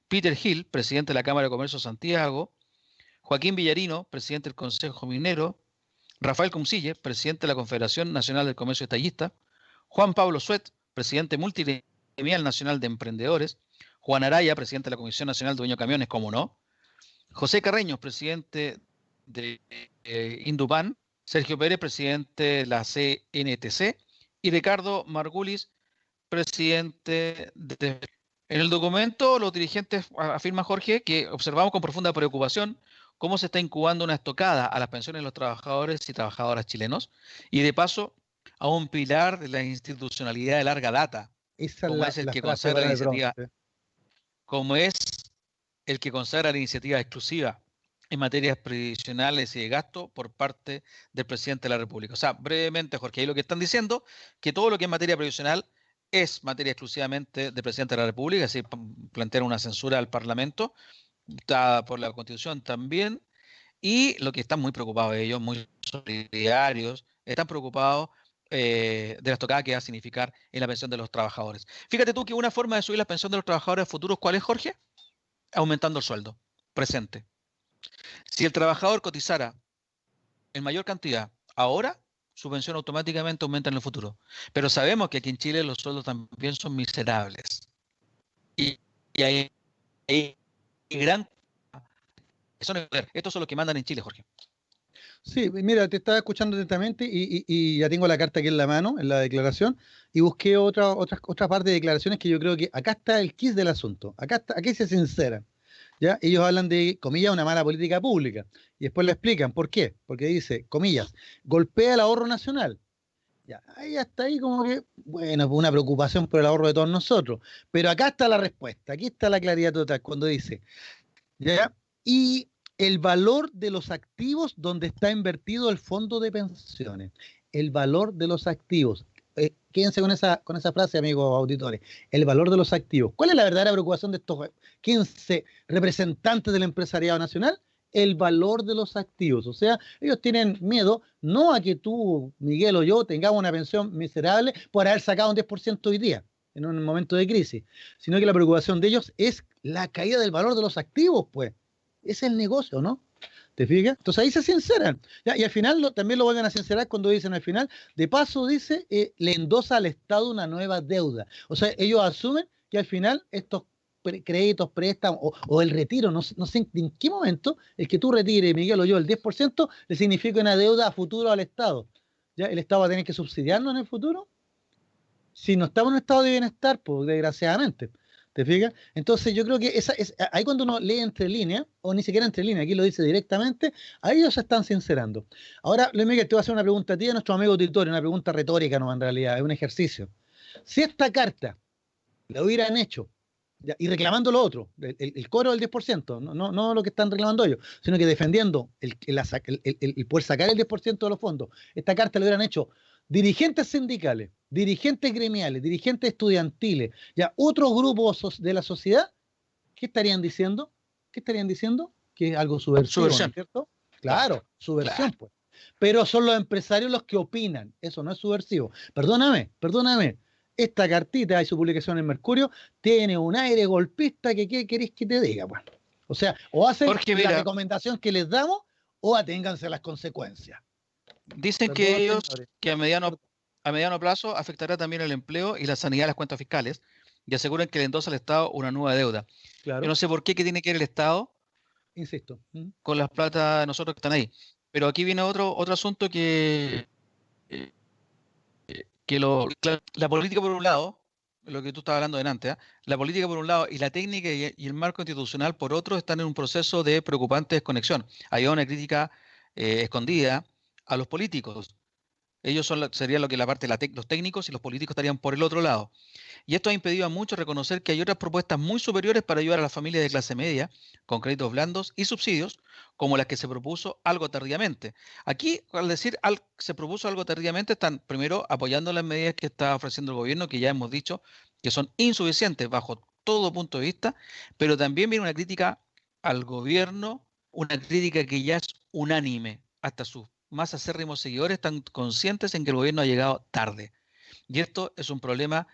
Peter Hill, presidente de la Cámara de Comercio Santiago. Joaquín Villarino, presidente del Consejo Minero. Rafael Cumcille, presidente de la Confederación Nacional del Comercio Estallista. Juan Pablo Suet, presidente multigremial nacional de emprendedores. Juan Araya, presidente de la Comisión Nacional de Dueños de Camiones, como no. José Carreño, presidente de Indupan. Sergio Pérez, presidente de la CNTC. Y Ricardo Margulis, presidente de... En el documento, los dirigentes afirman, Jorge, que observamos con profunda preocupación cómo se está incubando una estocada a las pensiones de los trabajadores y trabajadoras chilenos y, de paso, a un pilar de la institucionalidad de larga data, como es el que consagra la iniciativa, como es el que consagra la iniciativa exclusiva en materias previsionales y de gasto por parte del presidente de la República. O sea, brevemente, Jorge, ahí lo que están diciendo, que todo lo que es materia previsional es materia exclusivamente del presidente de la República, así plantear una censura al Parlamento, dada por la Constitución también, y lo que están muy preocupados ellos, muy solidarios, están preocupados de la estocada que va a significar en la pensión de los trabajadores. Fíjate tú que una forma de subir la pensión de los trabajadores futuros, ¿cuál es, Jorge? Aumentando el sueldo presente. Si el trabajador cotizara en mayor cantidad ahora, su pensión automáticamente aumenta en el futuro. Pero sabemos que aquí en Chile los sueldos también son miserables. Y hay gran... Estos son los que mandan en Chile, Jorge. Sí, mira, te estaba escuchando atentamente y ya tengo la carta aquí en la mano, en la declaración, y busqué otra parte de declaraciones que yo creo que acá está el quid del asunto. Acá está, aquí se sinceran. ¿Ya? Ellos hablan de, comillas, una mala política pública. Y después lo explican. ¿Por qué? Porque dice, comillas, golpea el ahorro nacional. Ya, ahí hasta ahí como que, bueno, una preocupación por el ahorro de todos nosotros. Pero acá está la respuesta, aquí está la claridad total, cuando dice, ¿ya? Y el valor de los activos donde está invertido el fondo de pensiones. El valor de los activos. Quédense con esa frase, amigos auditores. El valor de los activos. ¿Cuál es la verdadera preocupación de estos 15 representantes del empresariado nacional? El valor de los activos. O sea, ellos tienen miedo no a que tú, Miguel o yo, tengamos una pensión miserable por haber sacado un 10% hoy día, en un momento de crisis, sino que la preocupación de ellos es la caída del valor de los activos, pues. Es el negocio, ¿no? ¿Te fijas? Entonces ahí se sinceran. ¿Ya? Y al final también lo vuelven a sincerar cuando dicen al final, de paso dice, le endosa al Estado una nueva deuda. O sea, ellos asumen que al final estos créditos, préstamos o el retiro, no sé en qué momento el que tú retires, Miguel o yo, el 10% le significa una deuda a futuro al Estado. ¿Ya? ¿El Estado va a tener que subsidiarnos en el futuro? Si no estamos en un estado de bienestar, pues desgraciadamente. ¿Te fijas? Entonces yo creo que ahí cuando uno lee entre líneas, o ni siquiera entre líneas, aquí lo dice directamente, ahí ellos se están sincerando. Ahora, Luis Miguel, te voy a hacer una pregunta a ti, a nuestro amigo auditorio, una pregunta retórica, no en realidad, es un ejercicio. Si esta carta la hubieran hecho, ya, y reclamando lo otro, el cobro del 10%, no lo que están reclamando ellos, sino que defendiendo el poder sacar el 10% de los fondos, esta carta la hubieran hecho dirigentes sindicales, dirigentes gremiales, dirigentes estudiantiles, ya otros grupos de la sociedad, ¿qué estarían diciendo? ¿Qué estarían diciendo? Que es algo subversivo, ¿no es cierto? Claro, subversión, pues. Pero son los empresarios los que opinan, eso no es subversivo. Perdóname. Esta cartita y su publicación en Mercurio tiene un aire golpista que ¿qué queréis que te diga? Bueno, o sea, o hacen Jorge, la recomendación que les damos o aténganse a las consecuencias. Dicen que ellos, que a mediano plazo afectará también el empleo y la sanidad de las cuentas fiscales y aseguran que le endosa al Estado una nueva deuda. Claro. Yo no sé por qué que tiene que ver el Estado, insisto, con las plata de nosotros que están ahí. Pero aquí viene otro asunto que la política por un lado, lo que tú estabas hablando delante, ¿eh? La política por un lado y la técnica y el marco institucional por otro están en un proceso de preocupante desconexión. Hay una crítica escondida a los políticos. Ellos serían lo que la parte de los técnicos y los políticos estarían por el otro lado. Y esto ha impedido a muchos reconocer que hay otras propuestas muy superiores para ayudar a las familias de clase media con créditos blandos y subsidios, como las que se propuso algo tardíamente. Aquí, al decir se propuso algo tardíamente, están primero apoyando las medidas que está ofreciendo el gobierno, que ya hemos dicho que son insuficientes bajo todo punto de vista, pero también viene una crítica al gobierno, una crítica que ya es unánime, hasta sus más acérrimos seguidores están conscientes en que el gobierno ha llegado tarde. Y esto es un problema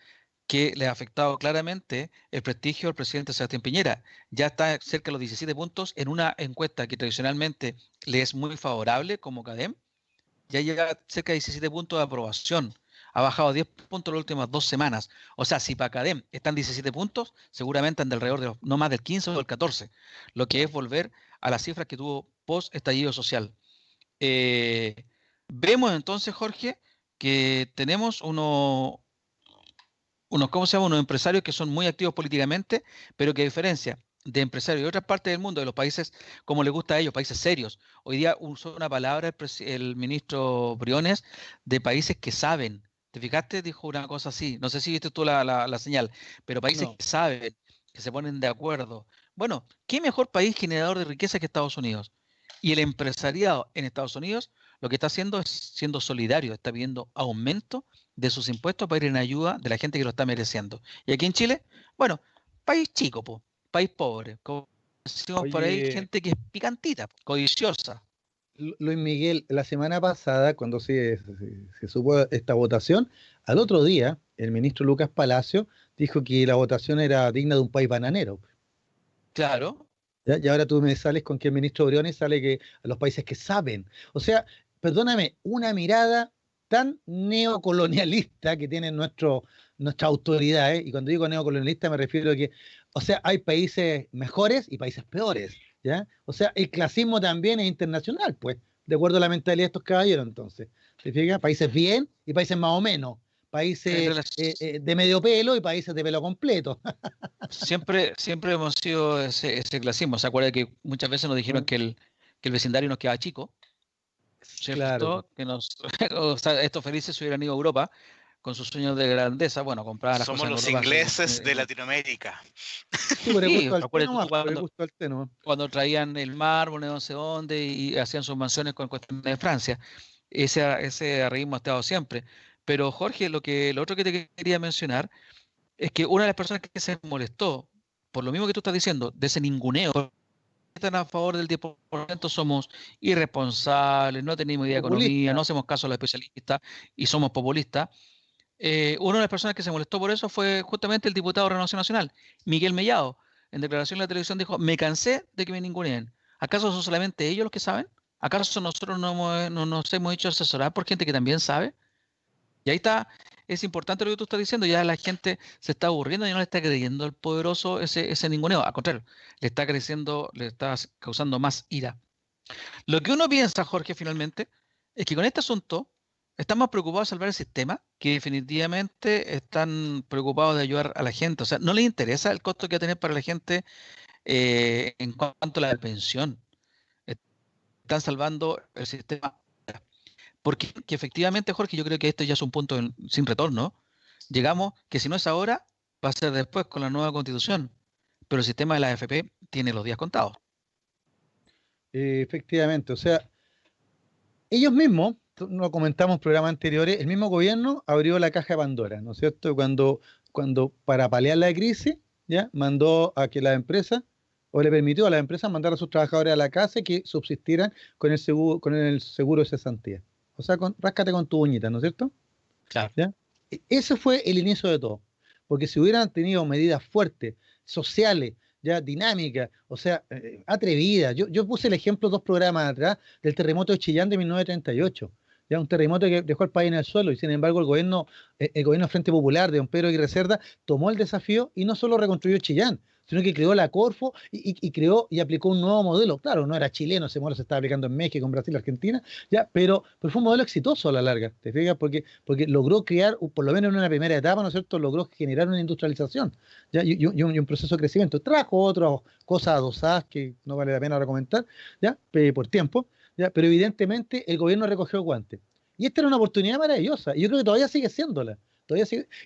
que le ha afectado claramente el prestigio al presidente Sebastián Piñera. Ya está cerca de los 17 puntos en una encuesta que tradicionalmente le es muy favorable como CADEM. Ya llega cerca de 17 puntos de aprobación. Ha bajado 10 puntos en las últimas 2 semanas. O sea, si para CADEM están 17 puntos, seguramente anda alrededor de no más del 15 o del 14, lo que es volver a las cifras que tuvo post estallido social. Vemos entonces, Jorge, que tenemos unos empresarios que son muy activos políticamente, pero que a diferencia de empresarios de otras partes del mundo, de los países como les gusta a ellos, países serios. Hoy día usó una palabra el ministro Briones de países que saben. ¿Te fijaste? Dijo una cosa así. No sé si viste tú la señal, pero países que saben, que se ponen de acuerdo. Bueno, ¿qué mejor país generador de riqueza que Estados Unidos? Y el empresariado en Estados Unidos lo que está haciendo es siendo solidario, está pidiendo aumento de sus impuestos para ir en ayuda de la gente que lo está mereciendo. Y aquí en Chile, bueno, país chico, país pobre, como decimos por ahí, gente que es picantita, codiciosa. Luis Miguel, la semana pasada, cuando se supo esta votación, al otro día, el ministro Lucas Palacio dijo que la votación era digna de un país bananero. Claro. ¿Ya? Y ahora tú me sales con que el ministro Briones sale que a los países que saben. O sea, perdóname, una mirada tan neocolonialista que tienen nuestras autoridades, y cuando digo neocolonialista me refiero a que, o sea, hay países mejores y países peores, ¿ya? O sea, el clasismo también es internacional, pues, de acuerdo a la mentalidad de estos caballeros, entonces. ¿Te fijas? Países bien y países más o menos. Países de medio pelo y países de pelo completo. Siempre hemos sido ese clasismo. ¿Se acuerda que muchas veces nos dijeron que el vecindario nos quedaba chico? Claro. ¿Cierto? Que o sea, estos felices se hubieran ido a Europa con sus sueños de grandeza. Bueno, compraban las Somos cosas en los Europa. ingleses de Latinoamérica. Sí, por el gusto al té acuérdate nomás, tú por el gusto al té nomás. cuando traían el mármol de no sé dónde y hacían sus mansiones con cuestiones de Francia. Ese arribismo ha estado siempre. Pero Jorge, lo otro que te quería mencionar es que una de las personas que se molestó, por lo mismo que tú estás diciendo, de ese ninguneo, están a favor del 10%, somos irresponsables, no tenemos idea de economía, no hacemos caso a los especialistas y somos populistas. Una de las personas que se molestó por eso fue justamente el diputado de Renovación Nacional, Miguel Mellado. En declaración en la televisión dijo, me cansé de que me ninguneen. ¿Acaso son solamente ellos los que saben? ¿Acaso nosotros no nos hemos hecho asesorar por gente que también sabe? Y ahí está, es importante lo que tú estás diciendo, ya la gente se está aburriendo y no le está creyendo al poderoso ese ninguneo, al contrario, le está causando más ira. Lo que uno piensa, Jorge, finalmente, es que con este asunto están más preocupados de salvar el sistema que definitivamente están preocupados de ayudar a la gente. O sea, no les interesa el costo que va a tener para la gente en cuanto a la pensión. Están salvando el sistema. Porque que efectivamente, Jorge, yo creo que esto ya es un punto sin retorno. Llegamos que si no es ahora, va a ser después con la nueva constitución. Pero el sistema de la AFP tiene los días contados. Efectivamente, o sea, ellos mismos, lo comentamos en programas anteriores, el mismo gobierno abrió la caja de Pandora, ¿no es cierto? Cuando para paliar la crisis, ya mandó a que las empresas, o le permitió a las empresas mandar a sus trabajadores a la casa y que subsistieran con el seguro de cesantía. O sea, ráscate con tu uñita, ¿no es cierto? Claro. ¿Ya? Ese fue el inicio de todo. Porque si hubieran tenido medidas fuertes, sociales, ya dinámicas, o sea, atrevidas. Yo puse el ejemplo 2 programas atrás del terremoto de Chillán de 1938. Ya un terremoto que dejó el país en el suelo y sin embargo el gobierno Frente Popular de don Pedro Aguirre Cerda tomó el desafío y no solo reconstruyó Chillán, sino que creó la Corfo y creó y aplicó un nuevo modelo. Claro, no era chileno, ese modelo se estaba aplicando en México, en Brasil, Argentina, ya, pero fue un modelo exitoso a la larga, ¿te fijas? Porque logró crear, por lo menos en una primera etapa, ¿no es cierto?, logró generar una industrialización, ¿ya? Y un proceso de crecimiento. Trajo otras cosas adosadas que no vale la pena ahora comentar, ¿ya? Por tiempo, ¿ya? Pero evidentemente el gobierno recogió el guante. Y esta era una oportunidad maravillosa, y yo creo que todavía sigue siéndola.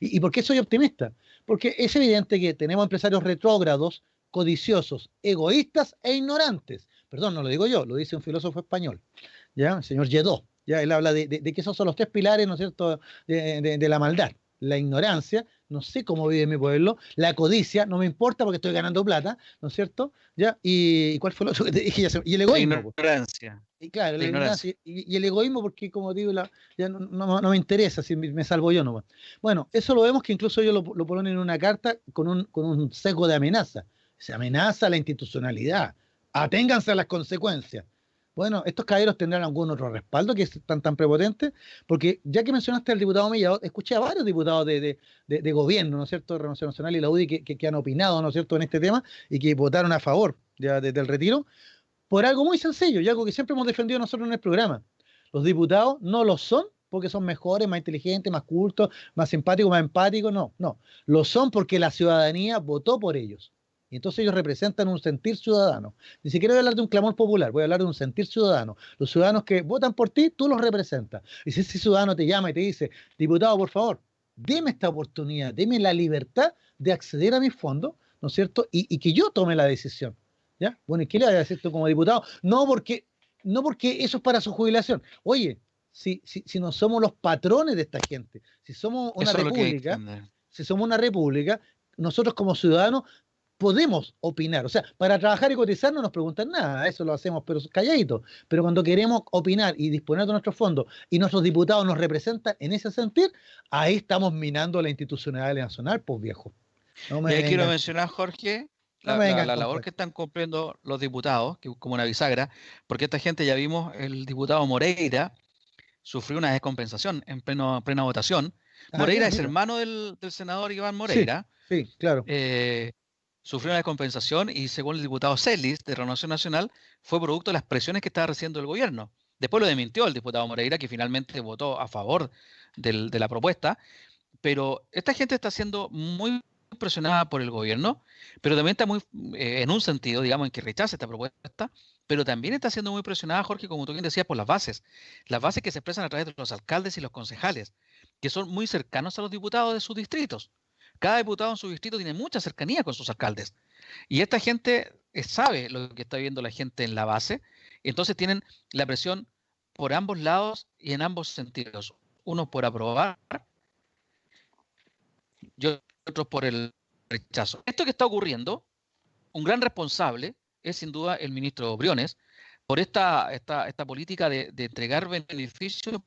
¿Y por qué soy optimista? Porque es evidente que tenemos empresarios retrógrados, codiciosos, egoístas e ignorantes. Perdón, no lo digo yo, lo dice un filósofo español, ¿ya? El señor Lledó. Ya él habla de que esos son los 3 pilares, ¿no es cierto?, de la maldad. La ignorancia, no sé cómo vive mi pueblo, la codicia, no me importa porque estoy ganando plata, ¿no es cierto? ¿Ya? ¿Y cuál fue lo otro que te dije? Y el egoísmo. La ignorancia. Y claro, la ignorancia y el egoísmo, porque como digo, ya no me interesa si me salvo yo nomás. Bueno, eso lo vemos que incluso ellos lo ponen en una carta con un sesgo de amenaza. Se amenaza la institucionalidad. Aténganse a las consecuencias. Bueno, estos caballeros tendrán algún otro respaldo que están tan prepotentes, porque ya que mencionaste al diputado Mellado, escuché a varios diputados de gobierno, ¿no es cierto?, de Renovación Nacional y la UDI que han opinado, ¿no es cierto?, en este tema y que votaron a favor ya del retiro, por algo muy sencillo y algo que siempre hemos defendido nosotros en el programa. Los diputados no lo son porque son mejores, más inteligentes, más cultos, más simpáticos, más empáticos, no. Lo son porque la ciudadanía votó por ellos. Y entonces ellos representan un sentir ciudadano. Ni siquiera voy a hablar de un clamor popular, voy a hablar de un sentir ciudadano. Los ciudadanos que votan por ti, tú los representas. Y si ese ciudadano te llama y te dice, diputado, por favor, deme esta oportunidad, deme la libertad de acceder a mis fondos, ¿no es cierto? Y que yo tome la decisión. ¿Ya? Bueno, ¿y qué le vas a decir tú como diputado? No porque eso es para su jubilación. Oye, si no somos los patrones de esta gente, si somos una república, nosotros como ciudadanos podemos opinar. O sea, para trabajar y cotizar no nos preguntan nada, eso lo hacemos pero calladitos. Pero cuando queremos opinar y disponer de nuestros fondos y nuestros diputados nos representan en ese sentir, ahí estamos minando la institucionalidad nacional, pues viejo. Y ahí quiero mencionar, Jorge, la labor que están cumpliendo los diputados, que como una bisagra, porque esta gente, ya vimos, el diputado Moreira sufrió una descompensación en plena votación. Moreira es hermano del senador Iván Moreira. Sí, claro. Sufrió una descompensación y según el diputado Celis de Renovación Nacional fue producto de las presiones que estaba recibiendo el gobierno. Después lo desmintió el diputado Moreira, que finalmente votó a favor de la propuesta, pero esta gente está siendo muy presionada por el gobierno, pero también está muy, en un sentido, digamos, en que rechaza esta propuesta, pero también está siendo muy presionada, Jorge, como tú bien decías, por las bases que se expresan a través de los alcaldes y los concejales, que son muy cercanos a los diputados de sus distritos. Cada diputado en su distrito tiene mucha cercanía con sus alcaldes. Y esta gente sabe lo que está viendo la gente en la base, entonces tienen la presión por ambos lados y en ambos sentidos. Uno por aprobar y otros por el rechazo. Esto que está ocurriendo, un gran responsable es sin duda el ministro Briones por esta política de entregar beneficios.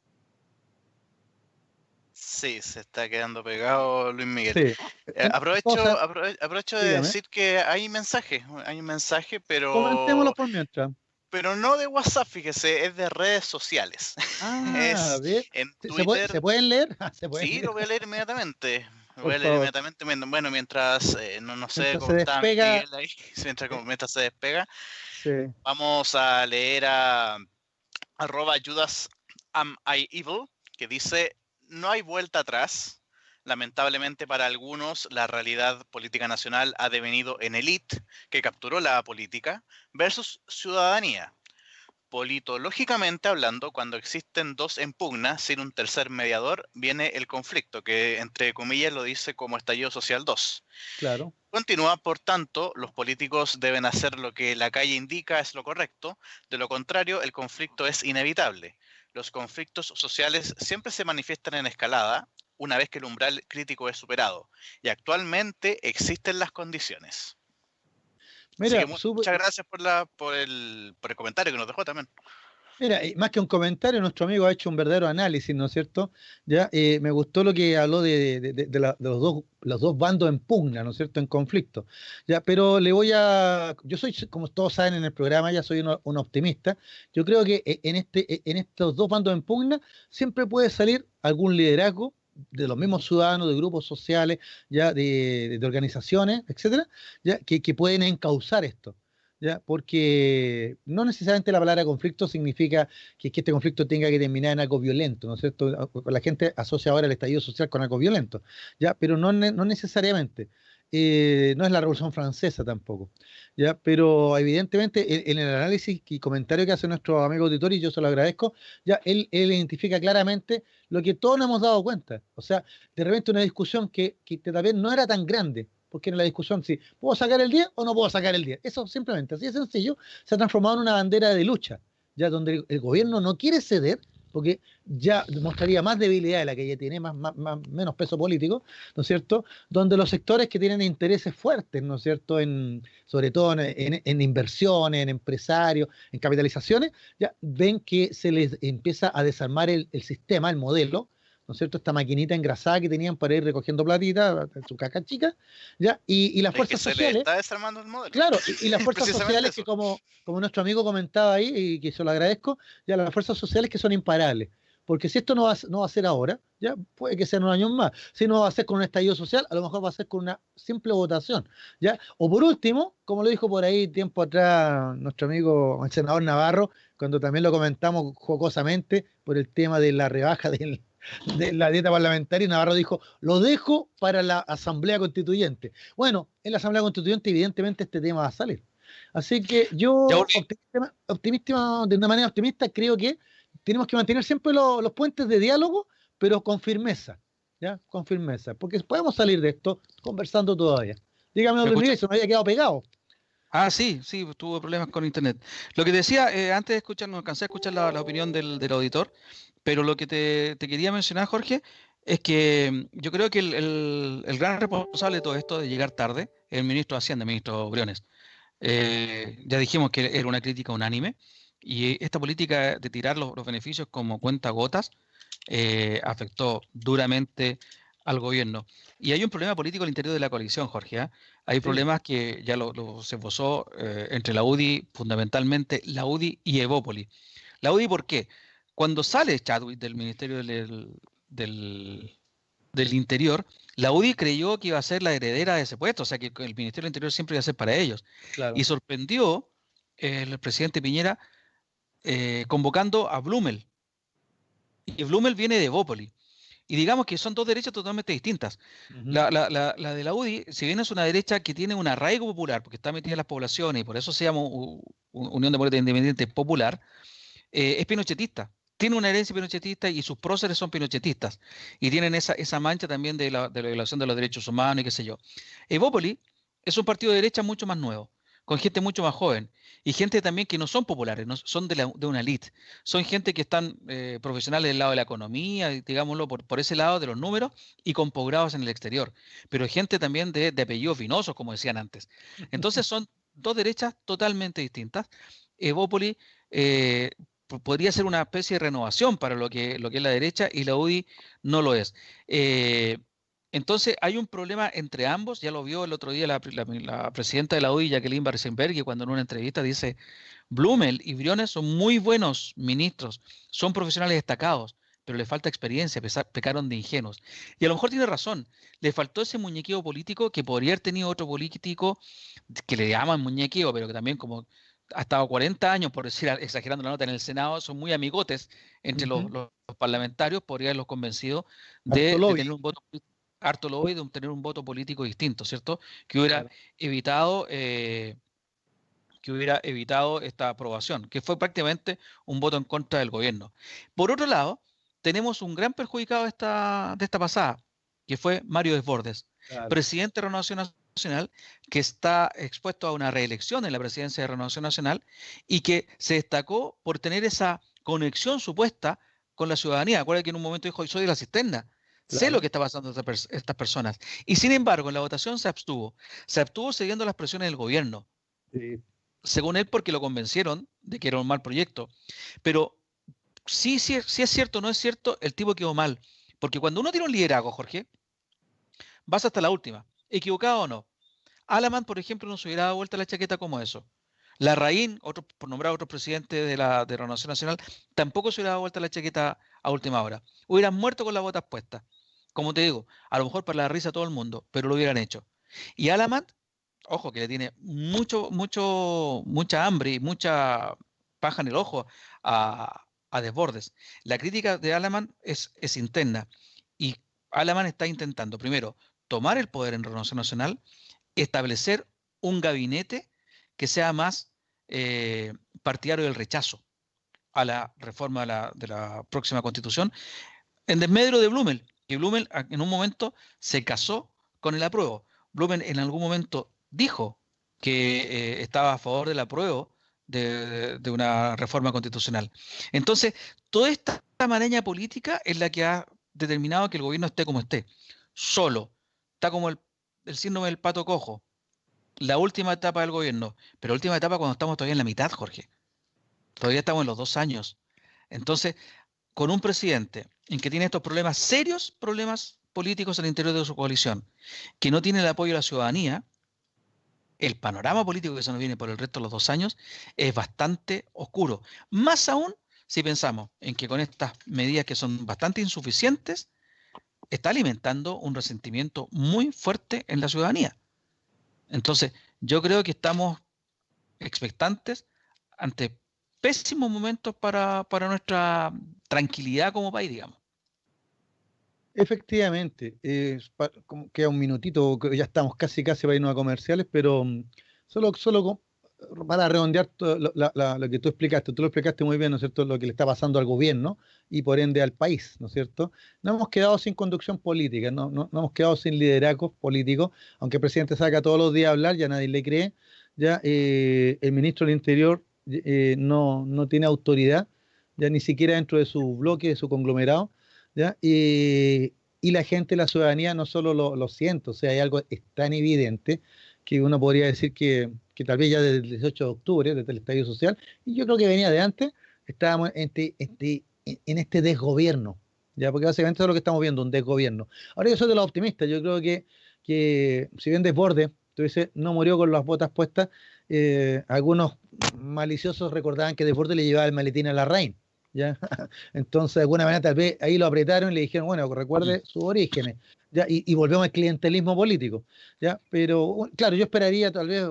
Sí, se está quedando pegado Luis Miguel. Sí. Aprovecho de Dígame. decir que hay un mensaje, Comentémoslo por mientras. pero no de WhatsApp, fíjese, es de redes sociales. Ah, Es bien. en ¿Se Twitter. ¿Se pueden leer? ¿Se pueden Sí, leer? lo voy a leer inmediatamente. Lo Por voy a leer favor. inmediatamente. Bueno, mientras, no sé Mientras cómo se está despega. Miguel ahí, mientras se despega, Sí. vamos a leer a @JudasAmIEvil, que dice: no hay vuelta atrás. Lamentablemente para algunos, la realidad política nacional ha devenido en élite, que capturó la política, versus ciudadanía. Politológicamente hablando, cuando existen dos en pugna, sin un tercer mediador, viene el conflicto, que entre comillas lo dice como estallido social 2. Claro. Continúa, por tanto, los políticos deben hacer lo que la calle indica es lo correcto, de lo contrario, el conflicto es inevitable. Los conflictos sociales siempre se manifiestan en escalada, una vez que el umbral crítico es superado, y actualmente existen las condiciones. Mira, Así que muchas gracias por el comentario que nos dejó también. Mira, más que un comentario, nuestro amigo ha hecho un verdadero análisis, ¿no es cierto? Ya, me gustó lo que habló de los dos bandos en pugna, ¿no es cierto? En conflicto. Ya, pero yo soy, como todos saben en el programa, ya soy un optimista. Yo creo que en estos dos bandos en pugna siempre puede salir algún liderazgo de los mismos ciudadanos, de grupos sociales, ya de organizaciones, etcétera, ya que pueden encauzar esto. ¿Ya? Porque no necesariamente la palabra conflicto significa que este conflicto tenga que terminar en algo violento, ¿no es cierto? La gente asocia ahora el estallido social con algo violento, ¿ya? Pero no necesariamente. No es la Revolución Francesa tampoco, ¿ya? Pero evidentemente en el análisis y comentario que hace nuestro amigo auditor, y yo se lo agradezco, ya él identifica claramente lo que todos nos hemos dado cuenta. O sea, de repente una discusión que también no era tan grande, porque en la discusión si puedo sacar el 10 o no puedo sacar el 10. Eso simplemente, así de sencillo, se ha transformado en una bandera de lucha, ya donde el gobierno no quiere ceder, porque ya mostraría más debilidad de la que ya tiene, menos peso político, ¿no es cierto? Donde los sectores que tienen intereses fuertes, ¿no es cierto? Sobre todo en inversiones, en empresarios, en capitalizaciones, ya ven que se les empieza a desarmar el sistema, el modelo, ¿no es cierto? Esta maquinita engrasada que tenían para ir recogiendo platita, su caca chica, ¿ya? Y las fuerzas sociales. Le está desarmando el modelo. Claro, y las fuerzas sociales que como nuestro amigo comentaba ahí, y que se lo agradezco, ya las fuerzas sociales que son imparables. Porque si esto no va a ser ahora, ya puede que sea en un año más. Si no va a ser con un estallido social, a lo mejor va a ser con una simple votación, ¿ya? O por último, como lo dijo por ahí tiempo atrás nuestro amigo el senador Navarro, cuando también lo comentamos jocosamente por el tema de la rebaja de la dieta parlamentaria, Navarro dijo, lo dejo para la Asamblea Constituyente. Bueno, en la Asamblea Constituyente evidentemente este tema va a salir. Así que yo, optimista, de una manera optimista, creo que tenemos que mantener siempre los puentes de diálogo, pero con firmeza, ¿ya? Con firmeza, porque podemos salir de esto conversando todavía. Dígame, don Luis, se me había quedado pegado. Ah, sí, tuve problemas con internet. Lo que decía, antes de escuchar, no alcancé a escuchar la opinión del auditor, pero lo que te quería mencionar, Jorge, es que yo creo que el gran responsable de todo esto, de llegar tarde, es el ministro de Hacienda, el ministro Briones. Ya dijimos que era una crítica unánime, y esta política de tirar los beneficios como cuentagotas afectó duramente al gobierno. Y hay un problema político al interior de la coalición, Jorge, ¿eh? Hay problemas que ya se esbozó entre la UDI, fundamentalmente la UDI y Evópoli. La UDI, ¿por qué? Cuando sale Chadwick del Ministerio del Interior, la UDI creyó que iba a ser la heredera de ese puesto, o sea que el Ministerio del Interior siempre iba a ser para ellos. Claro. Y sorprendió el presidente Piñera convocando a Blumel. Y Blumel viene de Evópoli. Y digamos que son dos derechas totalmente distintas. La de la UDI, si bien es una derecha que tiene un arraigo popular, porque está metida en las poblaciones y por eso se llama Unión Democrática Independiente Popular, es pinochetista. Tiene una herencia pinochetista y sus próceres son pinochetistas. Y tienen esa mancha también de la violación de los derechos humanos y qué sé yo. Evópoli es un partido de derecha mucho más nuevo, con gente mucho más joven y gente también que no son populares, no son de una élite. Son gente que están profesionales del lado de la economía, digámoslo, por ese lado de los números y con posgrados en el exterior. Pero gente también de apellidos vinosos, como decían antes. Entonces son dos derechas totalmente distintas. Evópoli podría ser una especie de renovación para lo que es la derecha y la UDI no lo es. Entonces hay un problema entre ambos, ya lo vio el otro día la presidenta de la UDI, Jacqueline Barzenberg, cuando en una entrevista dice, Blumel y Briones son muy buenos ministros, son profesionales destacados, pero les falta experiencia, pecaron de ingenuos. Y a lo mejor tiene razón, le faltó ese muñequeo político que podría haber tenido otro político que le llaman muñequeo, pero que también como ha estado 40 años, por decir, exagerando la nota, en el Senado, son muy amigotes entre los parlamentarios, podría haberlos convencido de tener un voto harto lobby, de tener un voto político distinto, ¿cierto? Que hubiera evitado esta aprobación, que fue prácticamente un voto en contra del gobierno. Por otro lado, tenemos un gran perjudicado de esta pasada, que fue Mario Desbordes, presidente de Renovación Nacional, que está expuesto a una reelección en la presidencia de Renovación Nacional y que se destacó por tener esa conexión supuesta con la ciudadanía. Acuérdate que en un momento dijo, soy de la cisterna, sé lo que está pasando estas personas. Y sin embargo, en la votación se abstuvo cediendo a las presiones del gobierno. Sí. Según él, porque lo convencieron de que era un mal proyecto. Pero sí es cierto o no es cierto, el tipo quedó mal. Porque cuando uno tiene un liderazgo, Jorge, vas hasta la última. ¿Equivocado o no? Alamán, por ejemplo, no se hubiera dado vuelta la chaqueta como eso. Larraín, por nombrar a otro presidente de Renovación Nacional, tampoco se hubiera dado vuelta la chaqueta a última hora. Hubieran muerto con las botas puestas. Como te digo, a lo mejor para la risa a todo el mundo, pero lo hubieran hecho. Y Alamán, ojo, que le tiene mucha hambre y mucha paja en el ojo a Desbordes. La crítica de Alamán es interna. Y Alamán está intentando, primero, tomar el poder en Renovación Nacional, establecer un gabinete que sea más partidario del rechazo a la reforma de la próxima Constitución, en desmedro de Blumel, que Blumel en un momento se casó con el apruebo. Blumel en algún momento dijo que estaba a favor del apruebo de una reforma constitucional. Entonces, toda esta maraña política es la que ha determinado que el gobierno esté como esté, solo. Está como el síndrome del pato cojo. La última etapa del gobierno, pero la última etapa cuando estamos todavía en la mitad, Jorge. Todavía estamos en los 2 años. Entonces, con un presidente en que tiene estos serios problemas políticos al interior de su coalición, que no tiene el apoyo de la ciudadanía, el panorama político que se nos viene por el resto de los 2 años es bastante oscuro. Más aún si pensamos en que con estas medidas que son bastante insuficientes, está alimentando un resentimiento muy fuerte en la ciudadanía. Entonces, yo creo que estamos expectantes ante pésimos momentos para nuestra tranquilidad como país, digamos. Efectivamente, queda un minutito, ya estamos casi para irnos a comerciales, pero solo para redondear lo que tú explicaste lo explicaste muy bien, ¿no es cierto?, lo que le está pasando al gobierno y por ende al país, ¿no es cierto? No hemos quedado sin conducción política, no hemos quedado sin liderazgos políticos, aunque el presidente saca todos los días a hablar, ya nadie le cree, ya el ministro del Interior no tiene autoridad, ya ni siquiera dentro de su bloque, de su conglomerado, ¿ya? Y la gente, la ciudadanía no solo lo siente, o sea, hay algo tan evidente que uno podría decir que tal vez ya desde el 18 de octubre, desde el estallido social, y yo creo que venía de antes, estábamos en este desgobierno, ¿ya? Porque básicamente eso es lo que estamos viendo, un desgobierno. Ahora yo soy de los optimistas, yo creo que si bien Desbordes, tú dices, no murió con las botas puestas, algunos maliciosos recordaban que Desbordes le llevaba el maletín a Larraín, ¿ya? Entonces, de alguna manera, tal vez ahí lo apretaron y le dijeron, bueno, recuerde sus orígenes, ¿ya? Y volvemos al clientelismo político, ¿ya? Pero, claro, yo esperaría tal vez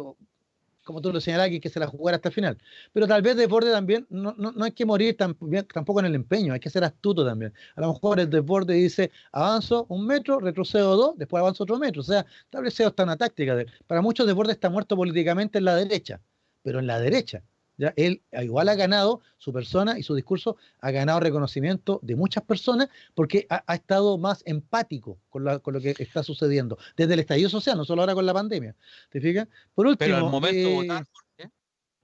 como tú lo señalabas, que se la jugara hasta el final. Pero tal vez Desbordes también, no hay que morir tampoco en el empeño, hay que ser astuto también. A lo mejor el Desbordes dice, avanzo 1 metro, retrocedo 2, después avanzo otro metro. O sea, tal vez sea hasta una táctica de él. Para muchos Desbordes está muerto políticamente en la derecha, pero en la derecha. ¿Ya? Él igual ha ganado, su persona y su discurso ha ganado reconocimiento de muchas personas porque ha estado más empático con lo que está sucediendo desde el estallido social, no solo ahora con la pandemia. ¿Te fijas? Por último, pero al momento de votar, Jorge,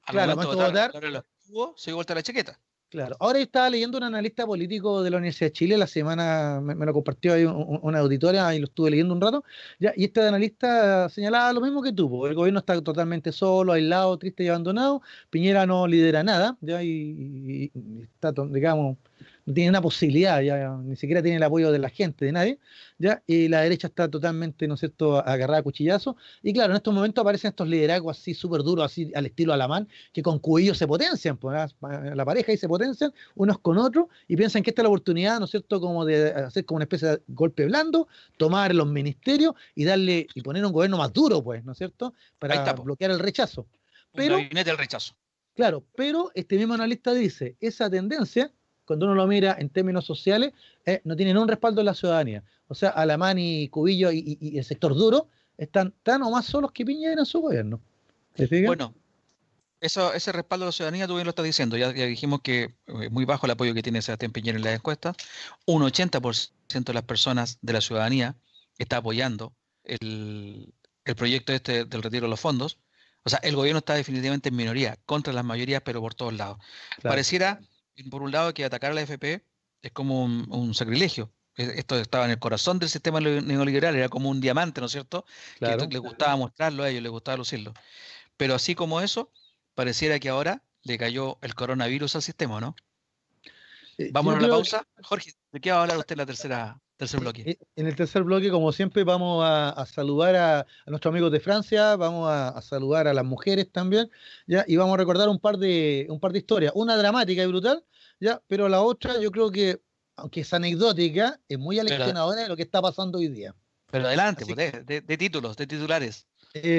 claro, al momento de votar, ahora lo estuvo, se dio vuelta la chaqueta. Claro, ahora yo estaba leyendo un analista político de la Universidad de Chile, la semana me lo compartió ahí una auditoria y lo estuve leyendo un rato, ya, y este analista señalaba lo mismo que tú, porque el gobierno está totalmente solo, aislado, triste y abandonado, Piñera no lidera nada, ya, y está, digamos, no tiene una posibilidad, ya, ni siquiera tiene el apoyo de la gente, de nadie, ya, y la derecha está totalmente, ¿no es cierto?, agarrada a cuchillazo, y claro, en estos momentos aparecen estos liderazgos así súper duros, así al estilo Alamán, que con cubillos se potencian, pues, la pareja y se potencian unos con otros, y piensan que esta es la oportunidad, ¿no es cierto?, como de hacer como una especie de golpe blando, tomar los ministerios y darle, y poner un gobierno más duro, pues, ¿no es cierto?, para bloquear el rechazo. Pero, un gabinete del rechazo. Claro, pero este mismo analista dice, esa tendencia, cuando uno lo mira en términos sociales, no tienen un respaldo en la ciudadanía. O sea, Alamán y Cubillo y el sector duro están tan o más solos que Piñera en su gobierno. ¿Te fijas? Bueno, ese respaldo de la ciudadanía, tú bien lo estás diciendo. Ya dijimos que es muy bajo el apoyo que tiene Sebastián Piñera en las encuestas. Un 80% de las personas de la ciudadanía está apoyando el proyecto del retiro de los fondos. O sea, el gobierno está definitivamente en minoría, contra las mayorías, pero por todos lados. Claro. Pareciera, por un lado, que atacar a la AFP es como un sacrilegio. Esto estaba en el corazón del sistema neoliberal, era como un diamante, ¿no es cierto? Claro. Que les gustaba mostrarlo a ellos, les gustaba lucirlo. Pero así como eso, pareciera que ahora le cayó el coronavirus al sistema, ¿no? Vamos a la pausa. Jorge, ¿de qué va a hablar usted en la tercer bloque? En el tercer bloque, como siempre, vamos a saludar a nuestros amigos de Francia, vamos a saludar a las mujeres también, ¿ya? Y vamos a recordar un par de historias, una dramática y brutal, ¿ya? Pero la otra, yo creo que, aunque es anecdótica, es muy aleccionadora de lo que está pasando hoy día. Pero adelante, pues, de títulos, de titulares.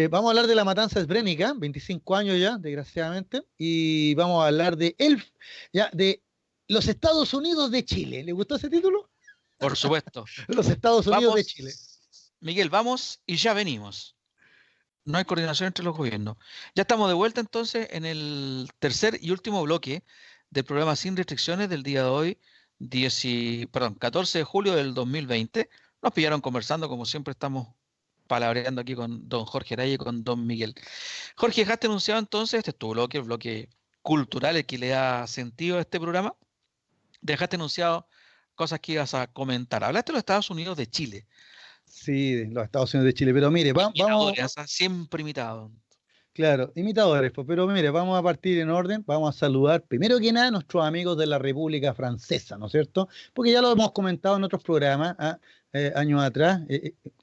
Vamos a hablar de la matanza Srebrenica, 25 años ya, desgraciadamente, y vamos a hablar de los Estados Unidos de Chile. ¿Le gustó ese título? Por supuesto. Los Estados Unidos de Chile. Miguel, vamos y ya venimos. No hay coordinación entre los gobiernos. Ya estamos de vuelta entonces en el tercer y último bloque del programa Sin Restricciones del día de hoy, 14 de julio del 2020. Nos pillaron conversando, como siempre estamos palabreando aquí con don Jorge Araya y con don Miguel. Jorge, dejaste anunciado entonces, este es tu bloque, el bloque cultural, el que le da sentido a este programa. Dejaste anunciado cosas que ibas a comentar. Hablaste de los Estados Unidos de Chile. Sí, de los Estados Unidos de Chile, pero mire, vamos... Siempre imitado. Claro, imitadores, pero mire, vamos a partir en orden, vamos a saludar primero que nada a nuestros amigos de la República Francesa, ¿no es cierto? Porque ya lo hemos comentado en otros programas años atrás,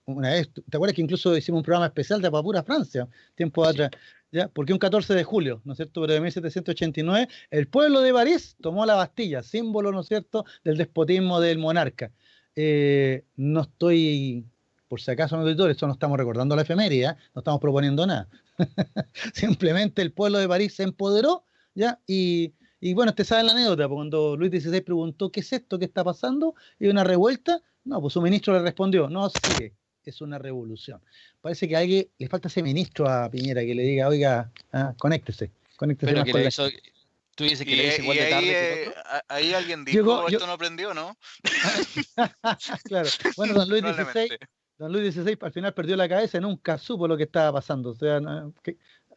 una vez, ¿te acuerdas que incluso hicimos un programa especial de Papura Francia, tiempo atrás? ¿Ya? Porque un 14 de julio, ¿no es cierto?, pero de 1789, el pueblo de París tomó la Bastilla, símbolo, ¿no es cierto?, del despotismo del monarca. No estoy, por si acaso, auditores, esto no estamos recordando la efeméride, no estamos proponiendo nada. Simplemente el pueblo de París se empoderó, ¿ya? Y bueno, usted sabe la anécdota, cuando Luis XVI preguntó, ¿qué es esto? ¿Qué está pasando? ¿Y una revuelta? No, pues su ministro le respondió, no, sí, es una revolución. Parece que a alguien le falta ese ministro a Piñera que le diga, oiga, conéctese. Pero que le hizo, tú dices que le hizo igual de tarde que ahí alguien dijo, esto no prendió, ¿no? Claro, bueno, don Luis XVI al final perdió la cabeza y nunca supo lo que estaba pasando. O sea,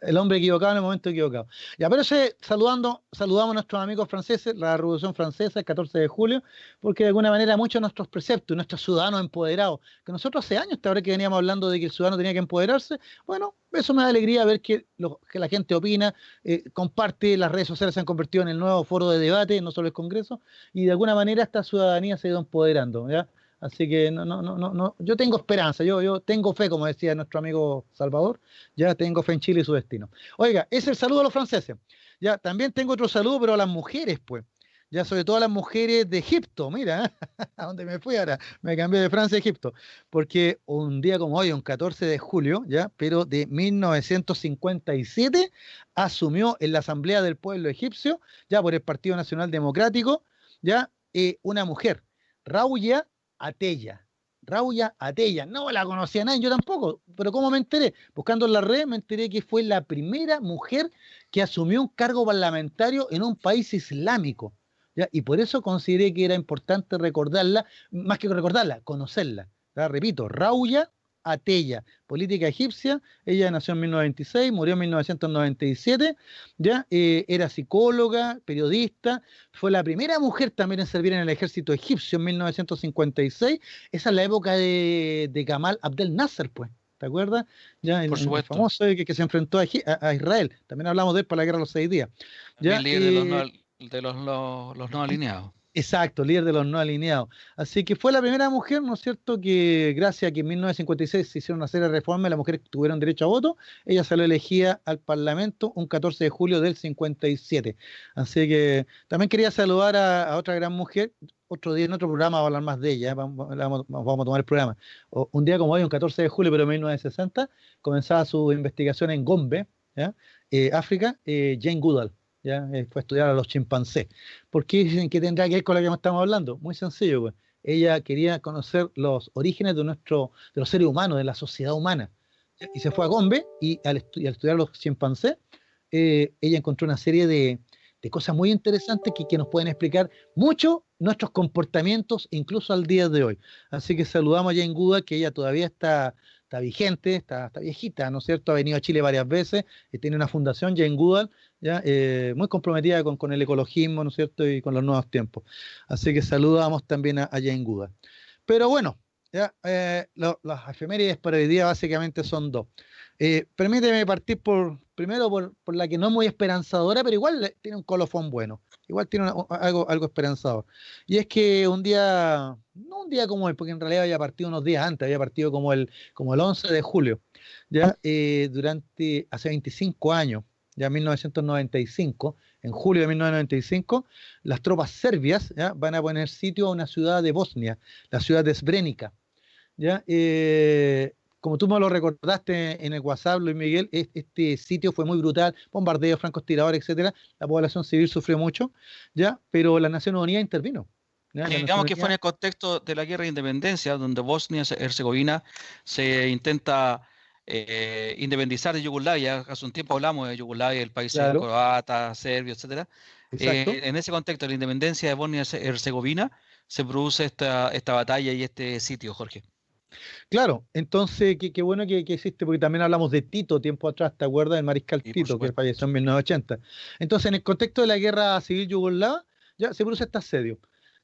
el hombre equivocado en el momento equivocado. Ya, pero saludamos a nuestros amigos franceses, la Revolución Francesa, el 14 de julio, porque de alguna manera muchos de nuestros preceptos, nuestros ciudadanos empoderados, que nosotros hace años, ahora que veníamos hablando de que el ciudadano tenía que empoderarse, bueno, eso me da alegría ver que la gente opina, comparte, las redes sociales se han convertido en el nuevo foro de debate, no solo el Congreso, y de alguna manera esta ciudadanía se ha ido empoderando, ¿ya? Así que no, yo tengo esperanza, yo tengo fe, como decía nuestro amigo Salvador, ya tengo fe en Chile y su destino. Oiga, es el saludo a los franceses. Ya, también tengo otro saludo, pero a las mujeres, pues. ya sobre todo las mujeres de Egipto, mira, a dónde me fui ahora, me cambié de Francia a Egipto, porque un día como hoy, un 14 de julio, ya, pero de 1957, asumió en la Asamblea del Pueblo Egipcio, ya por el Partido Nacional Democrático, ya, una mujer, Rauya Ateya. Rauya Ateya, no la conocía nadie, yo tampoco, pero ¿cómo me enteré? Buscando en la red me enteré que fue la primera mujer que asumió un cargo parlamentario en un país islámico, ¿ya? Y por eso consideré que era importante recordarla, más que recordarla, conocerla. ¿Ya? Repito, Rauya Ateya, política egipcia, ella nació en 1926, murió en 1997, ¿ya? Era psicóloga, periodista, fue la primera mujer también en servir en el ejército egipcio en 1956, esa es la época de Gamal Abdel Nasser, pues. ¿Te acuerdas? Ya Por el supuesto. famoso que se enfrentó a Israel. También hablamos de él para la guerra de los 6 días. También ¿Ya? líder de los no alineados. Exacto, líder de los no alineados. Así que fue la primera mujer, ¿no es cierto?, que gracias a que en 1956 se hicieron una serie de reformas, las mujeres tuvieron derecho a voto, ella salió elegida al Parlamento un 14 de julio del 57. Así que también quería saludar a otra gran mujer. Otro día en otro programa vamos a hablar más de ella, vamos a tomar el programa. Un día como hoy, un 14 de julio, pero de 1960, comenzaba su investigación en Gombe, ¿ya? África, Jane Goodall. ¿Ya? Fue a estudiar a los chimpancés. ¿Por qué dicen que tendrá que ver con lo que estamos hablando? Muy sencillo, pues. Ella quería conocer los orígenes de los seres humanos, de la sociedad humana. Y se fue a Gombe y al estudiar los chimpancés, ella encontró una serie de cosas muy interesantes que nos pueden explicar mucho nuestros comportamientos, incluso al día de hoy. Así que saludamos a Jane Goodall, que ella todavía está vigente, está viejita, ¿no es cierto? Ha venido a Chile varias veces, tiene una fundación, Jane Goodall, ¿ya? Muy comprometida con el ecologismo, ¿no es cierto? Y con los nuevos tiempos. Así que saludamos también a Jane Goodall. Pero bueno, ya, las efemérides para hoy día básicamente son dos. Permíteme partir primero por la que no es muy esperanzadora, pero igual tiene un colofón bueno. Igual tiene algo esperanzador. Y es que no un día como hoy, porque en realidad había partido unos días antes, había partido como el 11 de julio, ya hace 25 años, ya en 1995, en julio de 1995, las tropas serbias, ¿ya?, van a poner sitio a una ciudad de Bosnia, la ciudad de Srebrenica. ¿Ya? Como tú me lo recordaste en el WhatsApp, Luis Miguel, este sitio fue muy brutal, bombardeos, francotiradores, etcétera. La población civil sufrió mucho, ¿ya? Pero la Naciones Unidas intervino. ¿Ya? Digamos que fue en el contexto de la guerra de independencia, donde Bosnia y Herzegovina se intenta independizar de Yugoslavia. Hace un tiempo hablamos de Yugoslavia, el país croata, serbio, etcétera. En ese contexto, la independencia de Bosnia y Herzegovina, se produce esta batalla y este sitio, Jorge. Claro, entonces qué bueno que existe, porque también hablamos de Tito tiempo atrás, ¿te acuerdas? El mariscal Tito, que falleció en 1980. Entonces, en el contexto de la guerra civil yugoslava, ya se produce este asedio,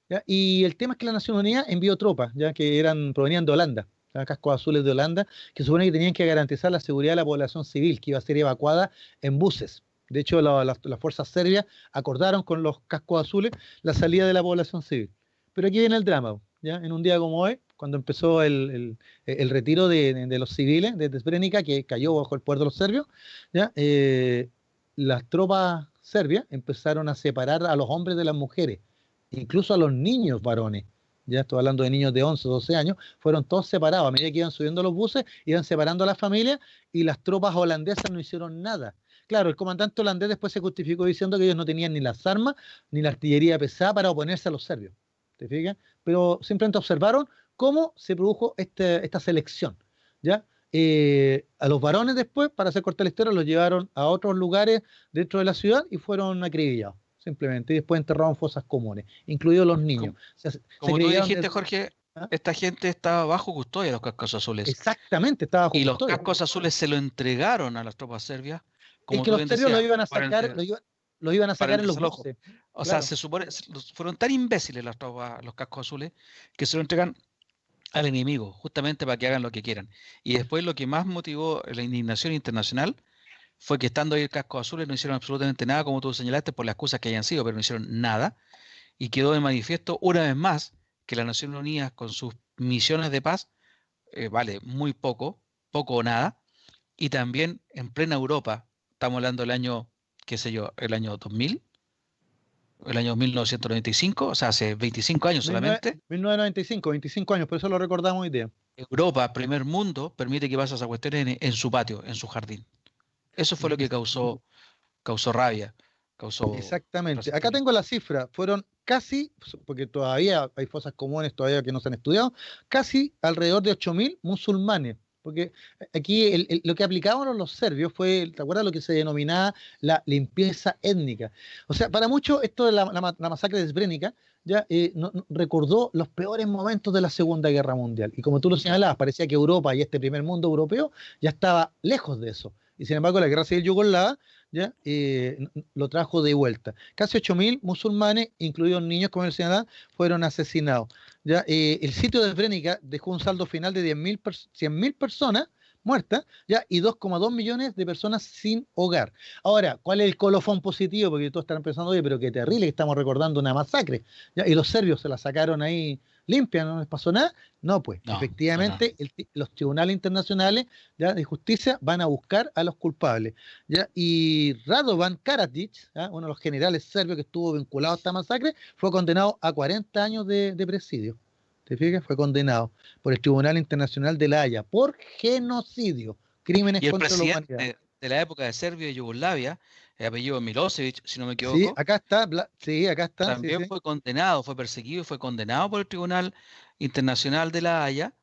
¿ya? Y el tema es que la Nación Unida envió tropas, ya que provenían de Holanda, ¿ya? Cascos azules de Holanda, que supone que tenían que garantizar la seguridad de la población civil, que iba a ser evacuada en buses. De hecho, las fuerzas serbias acordaron con los cascos azules la salida de la población civil. Pero aquí viene el drama, ¿ya? En un día como hoy, cuando empezó el retiro de los civiles de Srebrenica, que cayó bajo el poder de los serbios, ¿ya? Las tropas serbias empezaron a separar a los hombres de las mujeres, incluso a los niños varones. Ya estoy hablando de niños de 11, 12 años, fueron todos separados. A medida que iban subiendo los buses, iban separando a las familias y las tropas holandesas no hicieron nada. Claro, el comandante holandés después se justificó diciendo que ellos no tenían ni las armas ni la artillería pesada para oponerse a los serbios. ¿Te fijas? Pero simplemente observaron cómo se produjo esta selección, ¿ya? A los varones después, para hacer cortar la historia, los llevaron a otros lugares dentro de la ciudad y fueron acribillados, simplemente, y después enterrados en fosas comunes, incluidos los niños. Como tú dijiste, Jorge, esta gente estaba bajo custodia de los cascos azules. Exactamente, estaba bajo custodia. Y los cascos azules se lo entregaron a las tropas serbias. Es que los serbios lo iban a sacar, lo iban a sacar en los buses. O sea, se supone, fueron tan imbéciles los cascos azules, que se lo entregan al enemigo, justamente para que hagan lo que quieran. Y después lo que más motivó la indignación internacional fue que estando ahí el casco azules no hicieron absolutamente nada, como tú señalaste, por las excusas que hayan sido, pero no hicieron nada. Y quedó de manifiesto una vez más que las Naciones Unidas, con sus misiones de paz, vale muy poco o nada. Y también en plena Europa, estamos hablando del año, qué sé yo, el año 2000, el año 1995, o sea, hace 25 años solamente. 1995, 25 años, por eso lo recordamos hoy día. Europa, primer mundo, permite que pase esas cuestiones en su patio, en su jardín. Eso fue lo que causó rabia, causó Exactamente. Acá resentimiento. tengo la cifra. Fueron casi, porque todavía hay fosas comunes todavía que no se han estudiado, casi alrededor de 8.000 musulmanes. Porque aquí lo que aplicaban los serbios fue, ¿te acuerdas lo que se denominaba la limpieza étnica? O sea, para muchos esto de la masacre de Srebrenica ya recordó los peores momentos de la Segunda Guerra Mundial. Y como tú lo señalabas, parecía que Europa y este primer mundo europeo ya estaba lejos de eso. Y sin embargo, la guerra civil yugoslava ya lo trajo de vuelta. Casi 8.000 musulmanes, incluidos niños, como señalaba, fueron asesinados. ¿Ya? El sitio de Srebrenica dejó un saldo final de 100.000 personas muertas, ¿ya? Y 2,2 millones de personas sin hogar. Ahora, ¿cuál es el colofón positivo? Porque todos estarán pensando, oye, pero qué terrible que estamos recordando una masacre, ¿ya? Y los serbios se la sacaron ahí limpia, no les pasó nada. No, pues, No, efectivamente, los tribunales internacionales, ¿ya?, de justicia van a buscar a los culpables, ¿ya? Y Radovan Karadzic, ¿ya?, uno de los generales serbios que estuvo vinculado a esta masacre, fue condenado a 40 años de presidio. ¿Te fijas? Fue condenado por el Tribunal Internacional de La Haya por genocidio, crímenes y el contra la humanidad. presidente de la época de Serbia y Yugoslavia, el apellido Milosevic, si no me Sí, equivoco, acá está, sí, acá está, sí, también sí. fue condenado, fue perseguido y fue condenado por el Tribunal Internacional de La Haya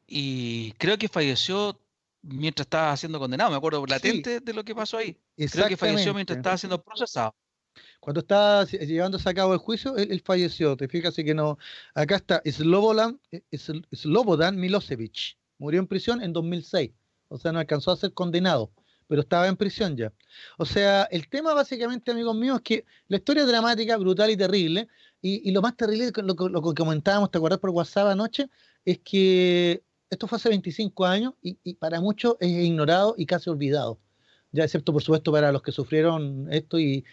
y creo que falleció mientras estaba siendo condenado. Me acuerdo Sí, latente de lo que pasó ahí. Creo que falleció mientras exactamente. estaba siendo procesado. Cuando estaba llevándose a cabo el juicio, él falleció, te fijas, así que no. Acá está Slobodan Milosevic, murió en prisión en 2006, o sea, no alcanzó a ser condenado, pero estaba en prisión ya. O sea, el tema básicamente, amigos míos, es que la historia es dramática, brutal y terrible, y lo más terrible, lo que comentábamos, ¿te acuerdas por WhatsApp anoche? Es que esto fue hace 25 años y para muchos es ignorado y casi olvidado, ya excepto por supuesto para los que sufrieron esto y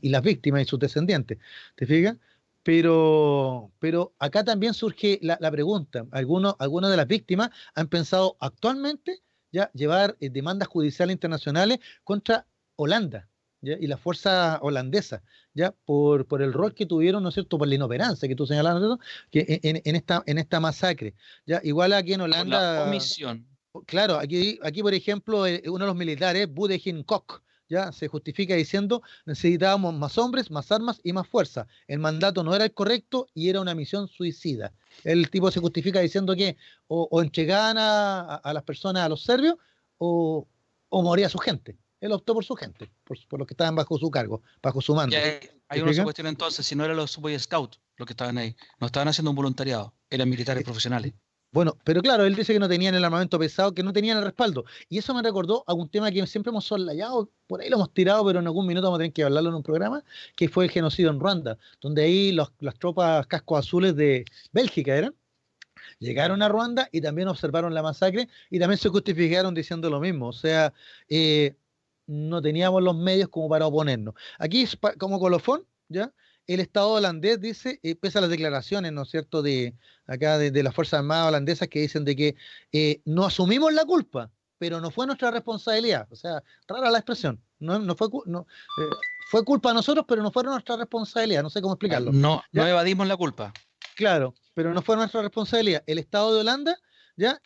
las víctimas y sus descendientes, ¿te fijas? Pero acá también surge la pregunta, algunas de las víctimas han pensado actualmente ya llevar demandas judiciales internacionales contra Holanda, ¿ya?, y las fuerzas holandesas, ya por el rol que tuvieron, ¿no es cierto?, por la inoperancia que tú señalabas, ¿no?, que en esta masacre, ya igual aquí en Por la Holanda. omisión. Claro, aquí por ejemplo, uno de los militares, Budejin Kok, ya se justifica diciendo necesitábamos más hombres, más armas y más fuerza. El mandato no era el correcto y era una misión suicida. El tipo se justifica diciendo que o entregaban a las personas, a los serbios, o moría su gente. Él optó por su gente, por los que estaban bajo su cargo, bajo su Y mando. ahí ¿Te uno se fijas? cuestiona entonces si no eran los Boy Scouts los que estaban ahí. No estaban haciendo un voluntariado, eran militares profesionales. Bueno, pero claro, él dice que no tenían el armamento pesado, que no tenían el respaldo. Y eso me recordó a un tema que siempre hemos soslayado, por ahí lo hemos tirado, pero en algún minuto vamos a tener que hablarlo en un programa, que fue el genocidio en Ruanda, donde ahí las tropas cascos azules de Bélgica llegaron a Ruanda y también observaron la masacre y también se justificaron diciendo lo mismo. O sea, no teníamos los medios como para oponernos. Aquí, como colofón, ¿ya? El Estado holandés dice, pese a las declaraciones, ¿no es cierto?, de acá de las Fuerzas Armadas holandesas que dicen de que no asumimos la culpa, pero no fue nuestra responsabilidad. O sea, rara la expresión. No fue, fue culpa de nosotros, pero no fue nuestra responsabilidad. No sé cómo explicarlo. No, no ¿Ya? evadimos la culpa. Claro, pero no fue nuestra responsabilidad. El Estado de Holanda, ¿ya?,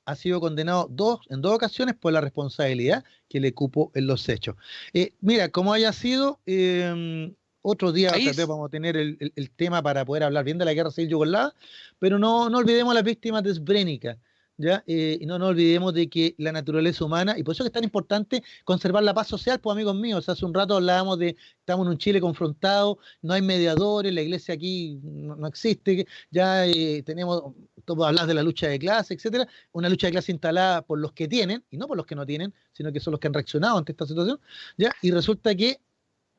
ha sido condenado en dos ocasiones por la responsabilidad que le cupo en los hechos. Mira, como haya sido, otro día Ahí tal vez vamos a tener el tema para poder hablar bien de la guerra civil yugoslava, pero no olvidemos a las víctimas de Srebrenica, ¿ya? Y no nos olvidemos de que la naturaleza humana, y por eso es que es tan importante conservar la paz social, pues amigos míos, hace un rato hablábamos de, estamos en un Chile confrontado, no hay mediadores, la iglesia aquí no existe, ya tenemos, tú hablas de la lucha de clase, etcétera, una lucha de clase instalada por los que tienen, y no por los que no tienen, sino que son los que han reaccionado ante esta situación, ¿ya? Y resulta que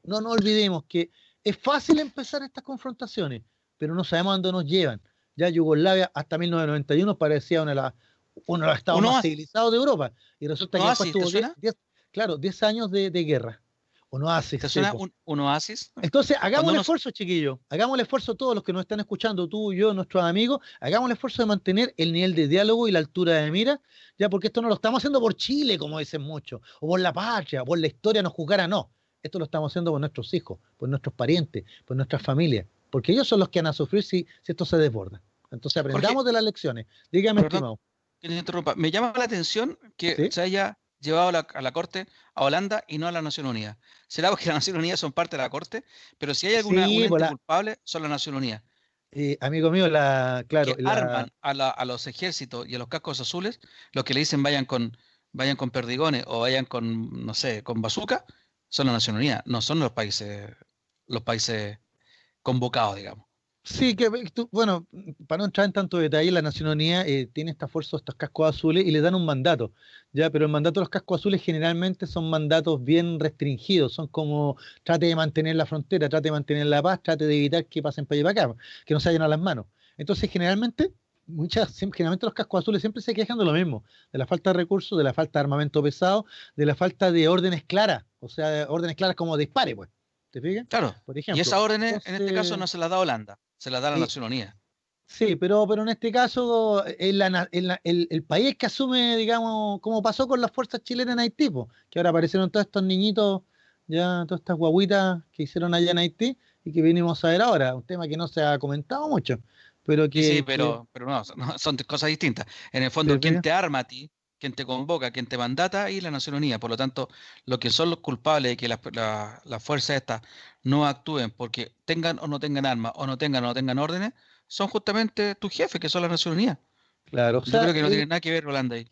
no nos olvidemos que es fácil empezar estas confrontaciones, pero no sabemos a dónde nos llevan. Ya Yugoslavia hasta 1991 parecía uno de los estados más civilizados de Europa, y resulta que después tuvo 10 años de guerra. Un oasis. ¿Te suena un oasis? Entonces, hagamos el esfuerzo, chiquillos. Hagamos el esfuerzo todos los que nos están escuchando, tú, yo, nuestros amigos. Hagamos el esfuerzo de mantener el nivel de diálogo y la altura de mira, ya, porque esto no lo estamos haciendo por Chile, como dicen muchos, o por la patria, o por la historia nos juzgara, no. esto lo estamos haciendo por nuestros hijos, por nuestros parientes, por nuestras familias, porque ellos son los que van a sufrir si esto se desborda. Entonces aprendamos Jorge, de las lecciones. Dígame, perdón estimado. que le interrumpa. Me llama la atención que ¿Sí? se haya llevado a la Corte a Holanda y no a la Nación Unida. Será porque las Naciones Unidas son parte de la Corte, pero si hay un Sí, ente culpable, son las Naciones Unidas, amigo mío, claro, que arman a los ejércitos y a los cascos azules, los que le dicen vayan con perdigones o vayan con, no sé, con bazooka, son las Naciones Unidas, no son los países convocados, digamos. sí, bueno, para no entrar en tanto detalle, la Nación Unida tiene esta fuerza, estos cascos azules, y le dan un mandato, ¿ya? Pero el mandato de los cascos azules generalmente son mandatos bien restringidos, son como trate de mantener la frontera, trate de mantener la paz, trate de evitar que pasen para allá y para acá, que no se vayan a las manos. Entonces, generalmente los cascos azules siempre se quejan de lo mismo, de la falta de recursos, de la falta de armamento pesado, de la falta de órdenes claras, o sea, órdenes claras como dispare, pues. ¿Te fijas? Claro, Por y ejemplo. esas órdenes en este caso Entonces, no se las da Holanda, se las da la eh, Nación Unida. sí, pero en este caso el país que asume, digamos, como pasó con las fuerzas chilenas en Haití, po, que ahora aparecieron todos estos niñitos, ya todas estas guaguitas que hicieron allá en Haití y que vinimos a ver ahora, un tema que no se ha comentado mucho, pero Sí, sí, que pero no, son cosas distintas. En el fondo, ¿te quien fijas? te arma a ti, quien te convoca, quien te mandata, y la Nación Unida. Por lo tanto, lo que son los culpables de que las fuerzas estas no actúen porque tengan o no tengan armas, o no tengan órdenes, son justamente tus jefes, que son la Nación Unida. Claro, o Yo sea, creo que no tiene nada que ver Holanda ahí.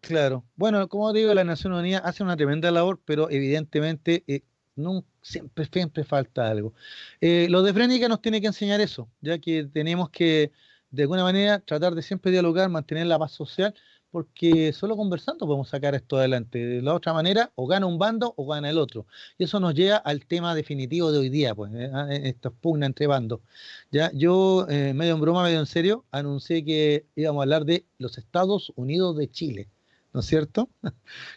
claro. Bueno, como digo, la Nación Unida hace una tremenda labor, pero evidentemente no, siempre falta algo. Los de Frénica nos tiene que enseñar eso, ya que tenemos que, de alguna manera, tratar de siempre dialogar, mantener la paz social, porque solo conversando podemos sacar esto adelante. De la otra manera, o gana un bando o gana el otro. Y eso nos lleva al tema definitivo de hoy día, pues, estas pugnas entre bandos. Ya, yo, medio en broma, medio en serio, anuncié que íbamos a hablar de los Estados Unidos de Chile. ¿No es cierto?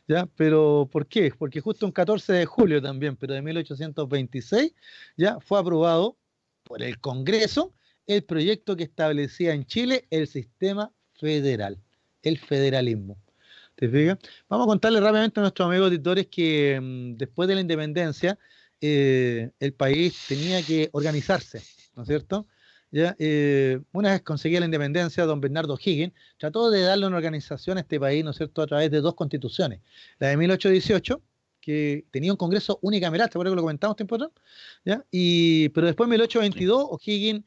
¿Ya? Pero ¿por qué? Porque justo un 14 de julio también, pero de 1826, ya fue aprobado por el Congreso el proyecto que establecía en Chile el sistema federal, el federalismo. ¿Te fijas? Vamos a contarle rápidamente a nuestros amigos auditores que después de la independencia el país tenía que organizarse, ¿no es cierto? Ya, una vez conseguida la independencia, don Bernardo O'Higgins trató de darle una organización a este país, ¿no es cierto?, a través de dos constituciones. La de 1818, que tenía un congreso unicameral, ¿te acuerdas que lo comentamos tiempo atrás? ¿Ya? Pero después en Sí. 1822, O'Higgins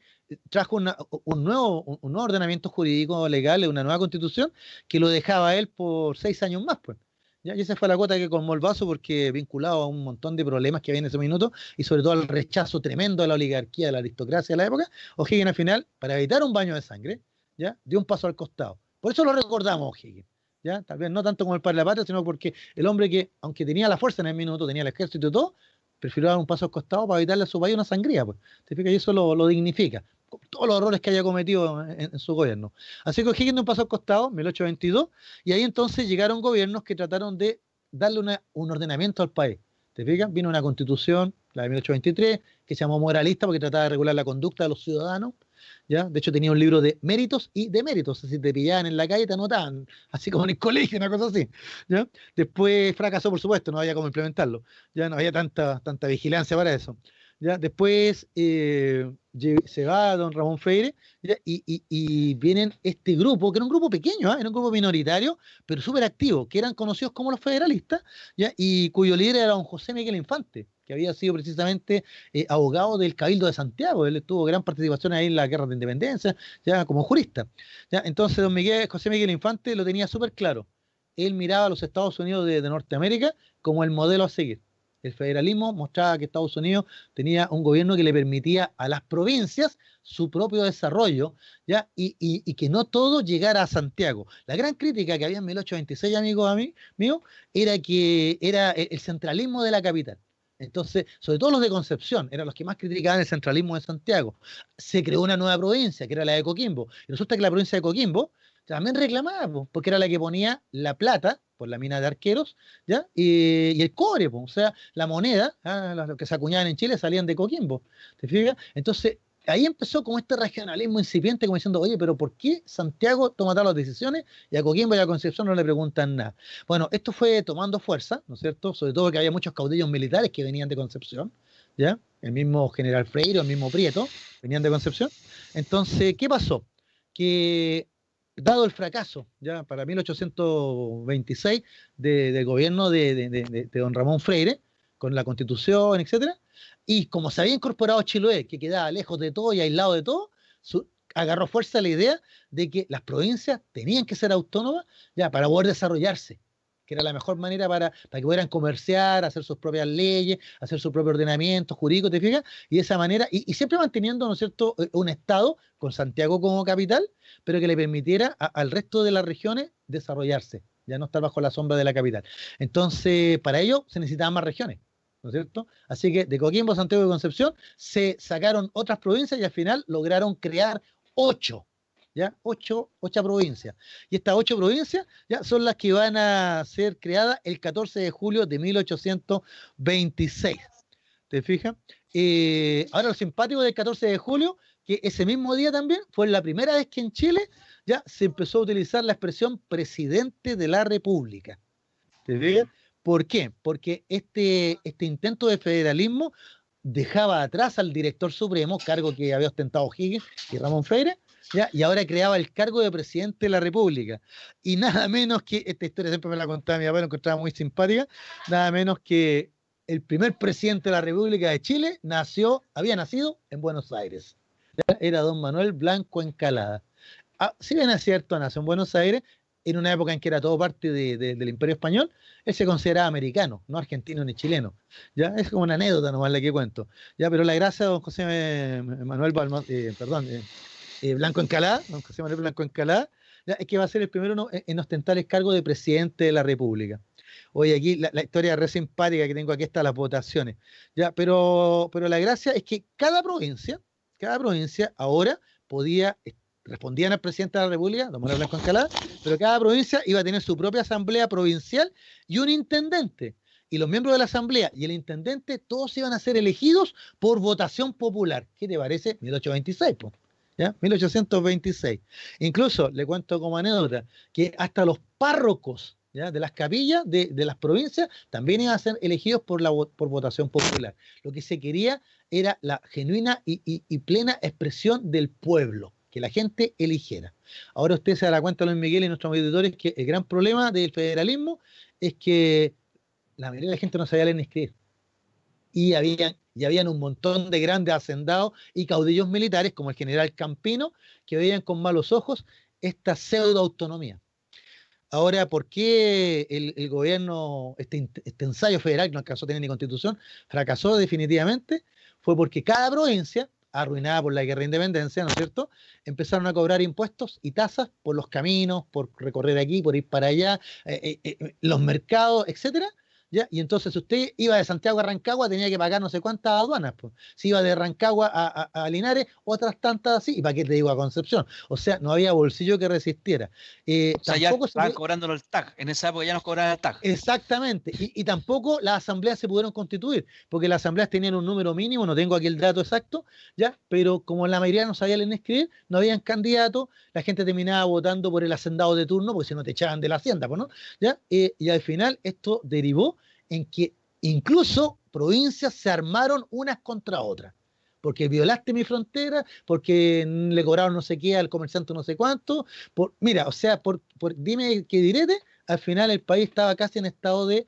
trajo un nuevo ordenamiento jurídico legal, una nueva constitución, que lo dejaba a él por 6 años más, pues. ¿Ya? Y esa fue la cuota que colmó el vaso porque vinculado a un montón de problemas que había en ese minuto y sobre todo al rechazo tremendo de la oligarquía, de la aristocracia de la época, O'Higgins al final, para evitar un baño de sangre, ¿ya? Dio un paso al costado. Por eso lo recordamos, O'Higgins. ¿Ya? Tal vez no tanto como el padre de la patria, sino porque el hombre que, aunque tenía la fuerza en el minuto, tenía el ejército y todo, prefirió dar un paso al costado para evitarle a su país una sangría, pues. ¿Te fijas? Y eso lo dignifica. Todos los errores que haya cometido en su gobierno. Así que O'Higgins dio un paso al costado, 1822, y ahí entonces llegaron gobiernos que trataron de darle un ordenamiento al país. ¿Te fijas? Vino una constitución, la de 1823, que se llamó moralista porque trataba de regular la conducta de los ciudadanos. ¿Ya? De hecho, tenía un libro de méritos y deméritos. Si te pillaban en la calle, te anotaban, así como en el colegio, una cosa así. ¿Ya? Después fracasó, por supuesto, no había cómo implementarlo. Ya no había tanta vigilancia para eso. ¿Ya? Después se va don Ramón Freire, ¿ya? Y vienen este grupo, que era un grupo pequeño, era un grupo minoritario, pero súper activo, que eran conocidos como los federalistas, ¿ya? Y cuyo líder era don José Miguel Infante, que había sido precisamente abogado del Cabildo de Santiago. Él tuvo gran participación ahí en la guerra de independencia, ya como jurista. ¿Ya? Entonces, José Miguel Infante lo tenía súper claro. Él miraba a los Estados Unidos de Norteamérica como el modelo a seguir. El federalismo mostraba que Estados Unidos tenía un gobierno que le permitía a las provincias su propio desarrollo, ¿ya? Y que no todo llegara a Santiago. La gran crítica que había en 1826, amigos míos, era que era el centralismo de la capital. Entonces, sobre todo los de Concepción, eran los que más criticaban el centralismo de Santiago. Se creó una nueva provincia, que era la de Coquimbo. Y resulta que la provincia de Coquimbo también reclamaba, porque era la que ponía la plata por la mina de Arqueros, ¿ya? Y el cobre, po. O sea, la moneda, los que se acuñaban en Chile salían de Coquimbo, ¿te fijas? Entonces, ahí empezó como este regionalismo incipiente, como diciendo, oye, pero ¿por qué Santiago toma todas las decisiones y a Coquimbo y a Concepción no le preguntan nada? Bueno, esto fue tomando fuerza, ¿no es cierto? Sobre todo porque había muchos caudillos militares que venían de Concepción, ¿ya? El mismo general Freire, el mismo Prieto, venían de Concepción. Entonces, ¿qué pasó? Que dado el fracaso, ya para 1826, del gobierno de don Ramón Freire, con la Constitución, etcétera, y como se había incorporado Chiloé, que quedaba lejos de todo y aislado de todo, agarró fuerza la idea de que las provincias tenían que ser autónomas ya para poder desarrollarse, que era la mejor manera para que pudieran comerciar, hacer sus propias leyes, hacer su propio ordenamiento jurídico, ¿te fijas? Y de esa manera, y siempre manteniendo, ¿no es cierto?, un Estado con Santiago como capital, pero que le permitiera al resto de las regiones desarrollarse, ya no estar bajo la sombra de la capital. Entonces, para ello se necesitaban más regiones, ¿no es cierto? Así que de Coquimbo, Santiago y Concepción se sacaron otras provincias y al final lograron crear 8, ¿ya? 8 provincias. Y estas 8 provincias ya son las que van a ser creadas el 14 de julio de 1826. ¿Te fijas? Ahora lo simpático del 14 de julio, que ese mismo día también fue la primera vez que en Chile ya se empezó a utilizar la expresión presidente de la República. ¿Te fijas? ¿Por qué? Porque este intento de federalismo dejaba atrás al director supremo, cargo que había ostentado Higgins y Ramón Freire, ¿ya? Y ahora creaba el cargo de presidente de la República. Y nada menos que, esta historia siempre me la contaba mi papá, la encontraba muy simpática, nada menos que el primer presidente de la República de Chile había nacido en Buenos Aires. ¿Ya? Era don Manuel Blanco Encalada. Si bien es cierto, nació en Buenos Aires, en una época en que era todo parte del Imperio Español, él se consideraba americano, no argentino ni chileno. ¿Ya? Es como una anécdota nomás la que cuento. ¿Ya? Pero la gracia de don José Manuel Blanco Encalada, don José Manuel Blanco Encalada, ¿ya? Es que va a ser el primero en ostentar el cargo de presidente de la República. Oye, aquí la historia re simpática que tengo aquí está las votaciones. ¿Ya? Pero la gracia es que cada provincia ahora respondían al presidente de la República, don Manuel Blanco Encalada, pero cada provincia iba a tener su propia asamblea provincial y un intendente. Y los miembros de la asamblea y el intendente, todos iban a ser elegidos por votación popular. ¿Qué te parece? 1826, pues. ¿Ya? 1826. Incluso, le cuento como anécdota, que hasta los párrocos, ¿ya?, de las capillas de las provincias también iban a ser elegidos por votación popular. Lo que se quería era la genuina y plena expresión del pueblo, que la gente eligiera. Ahora usted se dará cuenta, Luis Miguel y nuestros auditores, que el gran problema del federalismo es que la mayoría de la gente no sabía leer ni escribir. Y habían un montón de grandes hacendados y caudillos militares, como el general Campino, que veían con malos ojos esta pseudo-autonomía. Ahora, ¿por qué el gobierno, este ensayo federal, que no alcanzó a tener ni constitución, fracasó definitivamente? Fue porque cada provincia, arruinada por la guerra de independencia, ¿no es cierto?, empezaron a cobrar impuestos y tasas por los caminos, por recorrer aquí, por ir para allá, los mercados, etcétera. ¿Ya? Y entonces, si usted iba de Santiago a Rancagua, tenía que pagar no sé cuántas aduanas, pues. Si iba de Rancagua a Linares, otras tantas así, y para qué te digo a Concepción. O sea, no había bolsillo que resistiera. O sea, ya estaban cobrándolo el TAG. En esa época ya nos cobraban el TAG. Exactamente. Y tampoco las asambleas se pudieron constituir, porque las asambleas tenían un número mínimo, no tengo aquí el dato exacto, ¿ya? Pero como la mayoría no sabía leer ni escribir, no habían candidatos, la gente terminaba votando por el hacendado de turno, porque si no te echaban de la hacienda, pues, ¿no? ¿Ya? Y al final esto derivó en que incluso provincias se armaron unas contra otras, porque violaste mi frontera, porque le cobraron no sé qué al comerciante no sé cuánto, mira, o sea, dime qué direte, al final el país estaba casi en estado de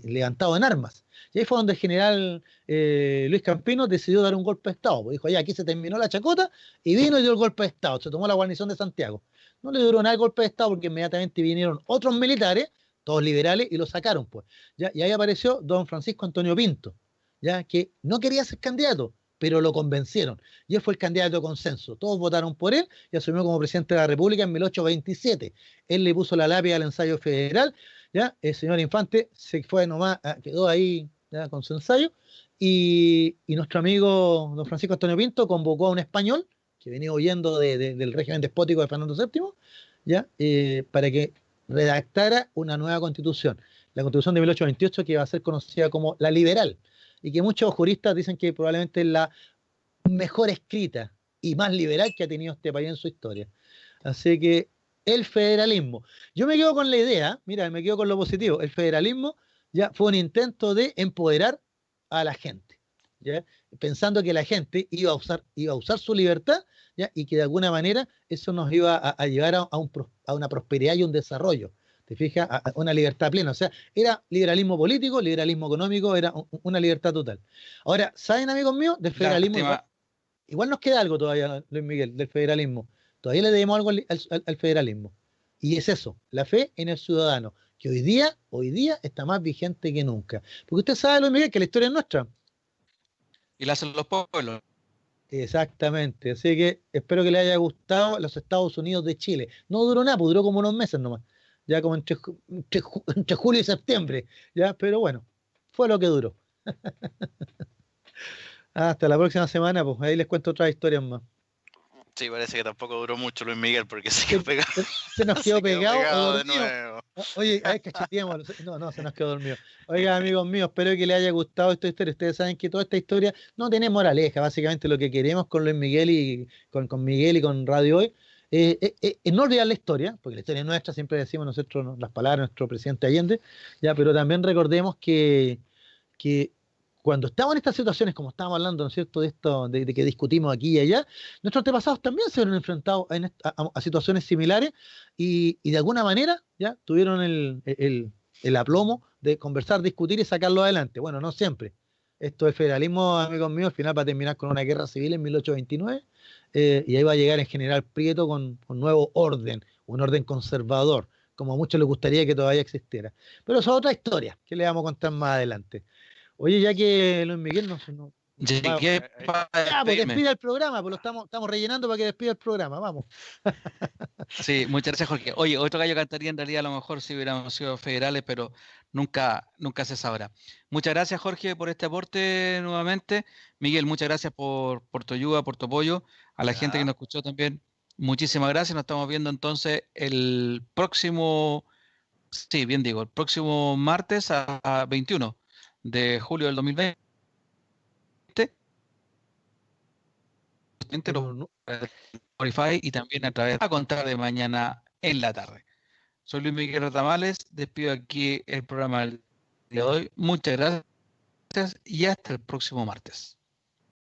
levantado en armas. Y ahí fue donde el general Luis Campino decidió dar un golpe de Estado, pues dijo, ya aquí se terminó la chacota, y vino y dio el golpe de Estado, se tomó la guarnición de Santiago. No le duró nada el golpe de Estado porque inmediatamente vinieron otros militares, todos liberales, y lo sacaron, pues. ¿Ya? Y ahí apareció don Francisco Antonio Pinto, ¿ya?, que no quería ser candidato, pero lo convencieron. Y él fue el candidato de consenso. Todos votaron por él y asumió como presidente de la República en 1827. Él le puso la lápida al ensayo federal, ¿ya? El señor Infante se fue nomás, quedó ahí, ¿ya?, con su ensayo. Y nuestro amigo don Francisco Antonio Pinto convocó a un español que venía huyendo del régimen despótico de Fernando VII, ¿ya?, para que redactara una nueva constitución, la constitución de 1828, que va a ser conocida como la liberal, y que muchos juristas dicen que probablemente es la mejor escrita y más liberal que ha tenido este país en su historia. Así que el federalismo. Yo me quedo con la idea, mira, me quedo con lo positivo. El federalismo ya fue un intento de empoderar a la gente, ¿ya? Pensando que la gente iba a usar su libertad, ¿ya? Y que de alguna manera eso nos iba a llevar a una prosperidad y un desarrollo. ¿Te fijas? A una libertad plena. O sea, era liberalismo político, liberalismo económico, era una libertad total. Ahora, ¿saben, amigos míos? Del federalismo igual nos queda algo todavía, Luis Miguel, del federalismo. Todavía le debemos algo al federalismo. Y es eso, la fe en el ciudadano, que hoy día está más vigente que nunca. Porque usted sabe, Luis Miguel, que la historia es nuestra. Y la hacen los pueblos. Exactamente. Así que espero que le haya gustado los Estados Unidos de Chile. No duró nada, pues duró como unos meses nomás. Ya como entre julio y septiembre. Ya, pero bueno, fue lo que duró. Hasta la próxima semana, pues ahí les cuento otras historias más. Sí, parece que tampoco duró mucho Luis Miguel porque se quedó pegado. Se nos quedó pegado o de dormido. nuevo. Oye, a ver, cacheteamos. No, se nos quedó dormido. Oiga, amigos míos, espero que les haya gustado esta historia. Ustedes saben que toda esta historia no tiene moraleja. Básicamente lo que queremos con Luis Miguel y con Miguel y con Radio Hoy es no olvidar la historia, porque la historia es nuestra, siempre decimos nosotros las palabras de nuestro presidente Allende, ya, pero también recordemos que cuando estamos en estas situaciones, como estábamos hablando, ¿no es cierto?, de esto, de que discutimos aquí y allá, nuestros antepasados también se vieron enfrentados a situaciones similares y de alguna manera ya tuvieron el aplomo de conversar, discutir y sacarlo adelante. Bueno, no siempre. Esto del federalismo, amigos míos, al final va a terminar con una guerra civil en 1829 y ahí va a llegar el general Prieto con un nuevo orden, un orden conservador, como a muchos les gustaría que todavía existiera. Pero eso es otra historia que le vamos a contar más adelante. Oye, ya que Luis Miguel no Llegué para ya, pues despedirme. despida el programa, pues lo estamos rellenando para que despida el programa, vamos. Sí, muchas gracias, Jorge. Oye, otro gallo cantaría en realidad a lo mejor si hubiéramos sido federales, pero nunca se sabrá. Muchas gracias, Jorge, por este aporte nuevamente. Miguel, muchas gracias por tu ayuda, por tu apoyo. A la gente que nos escuchó también, muchísimas gracias. Nos estamos viendo entonces el próximo, sí, bien digo, el próximo martes a 21 de julio del 2020. Spotify y también a través a contar de mañana en la tarde. Soy Luis Miguel Ratamales, despido aquí el programa del día de hoy. Muchas gracias y hasta el próximo martes.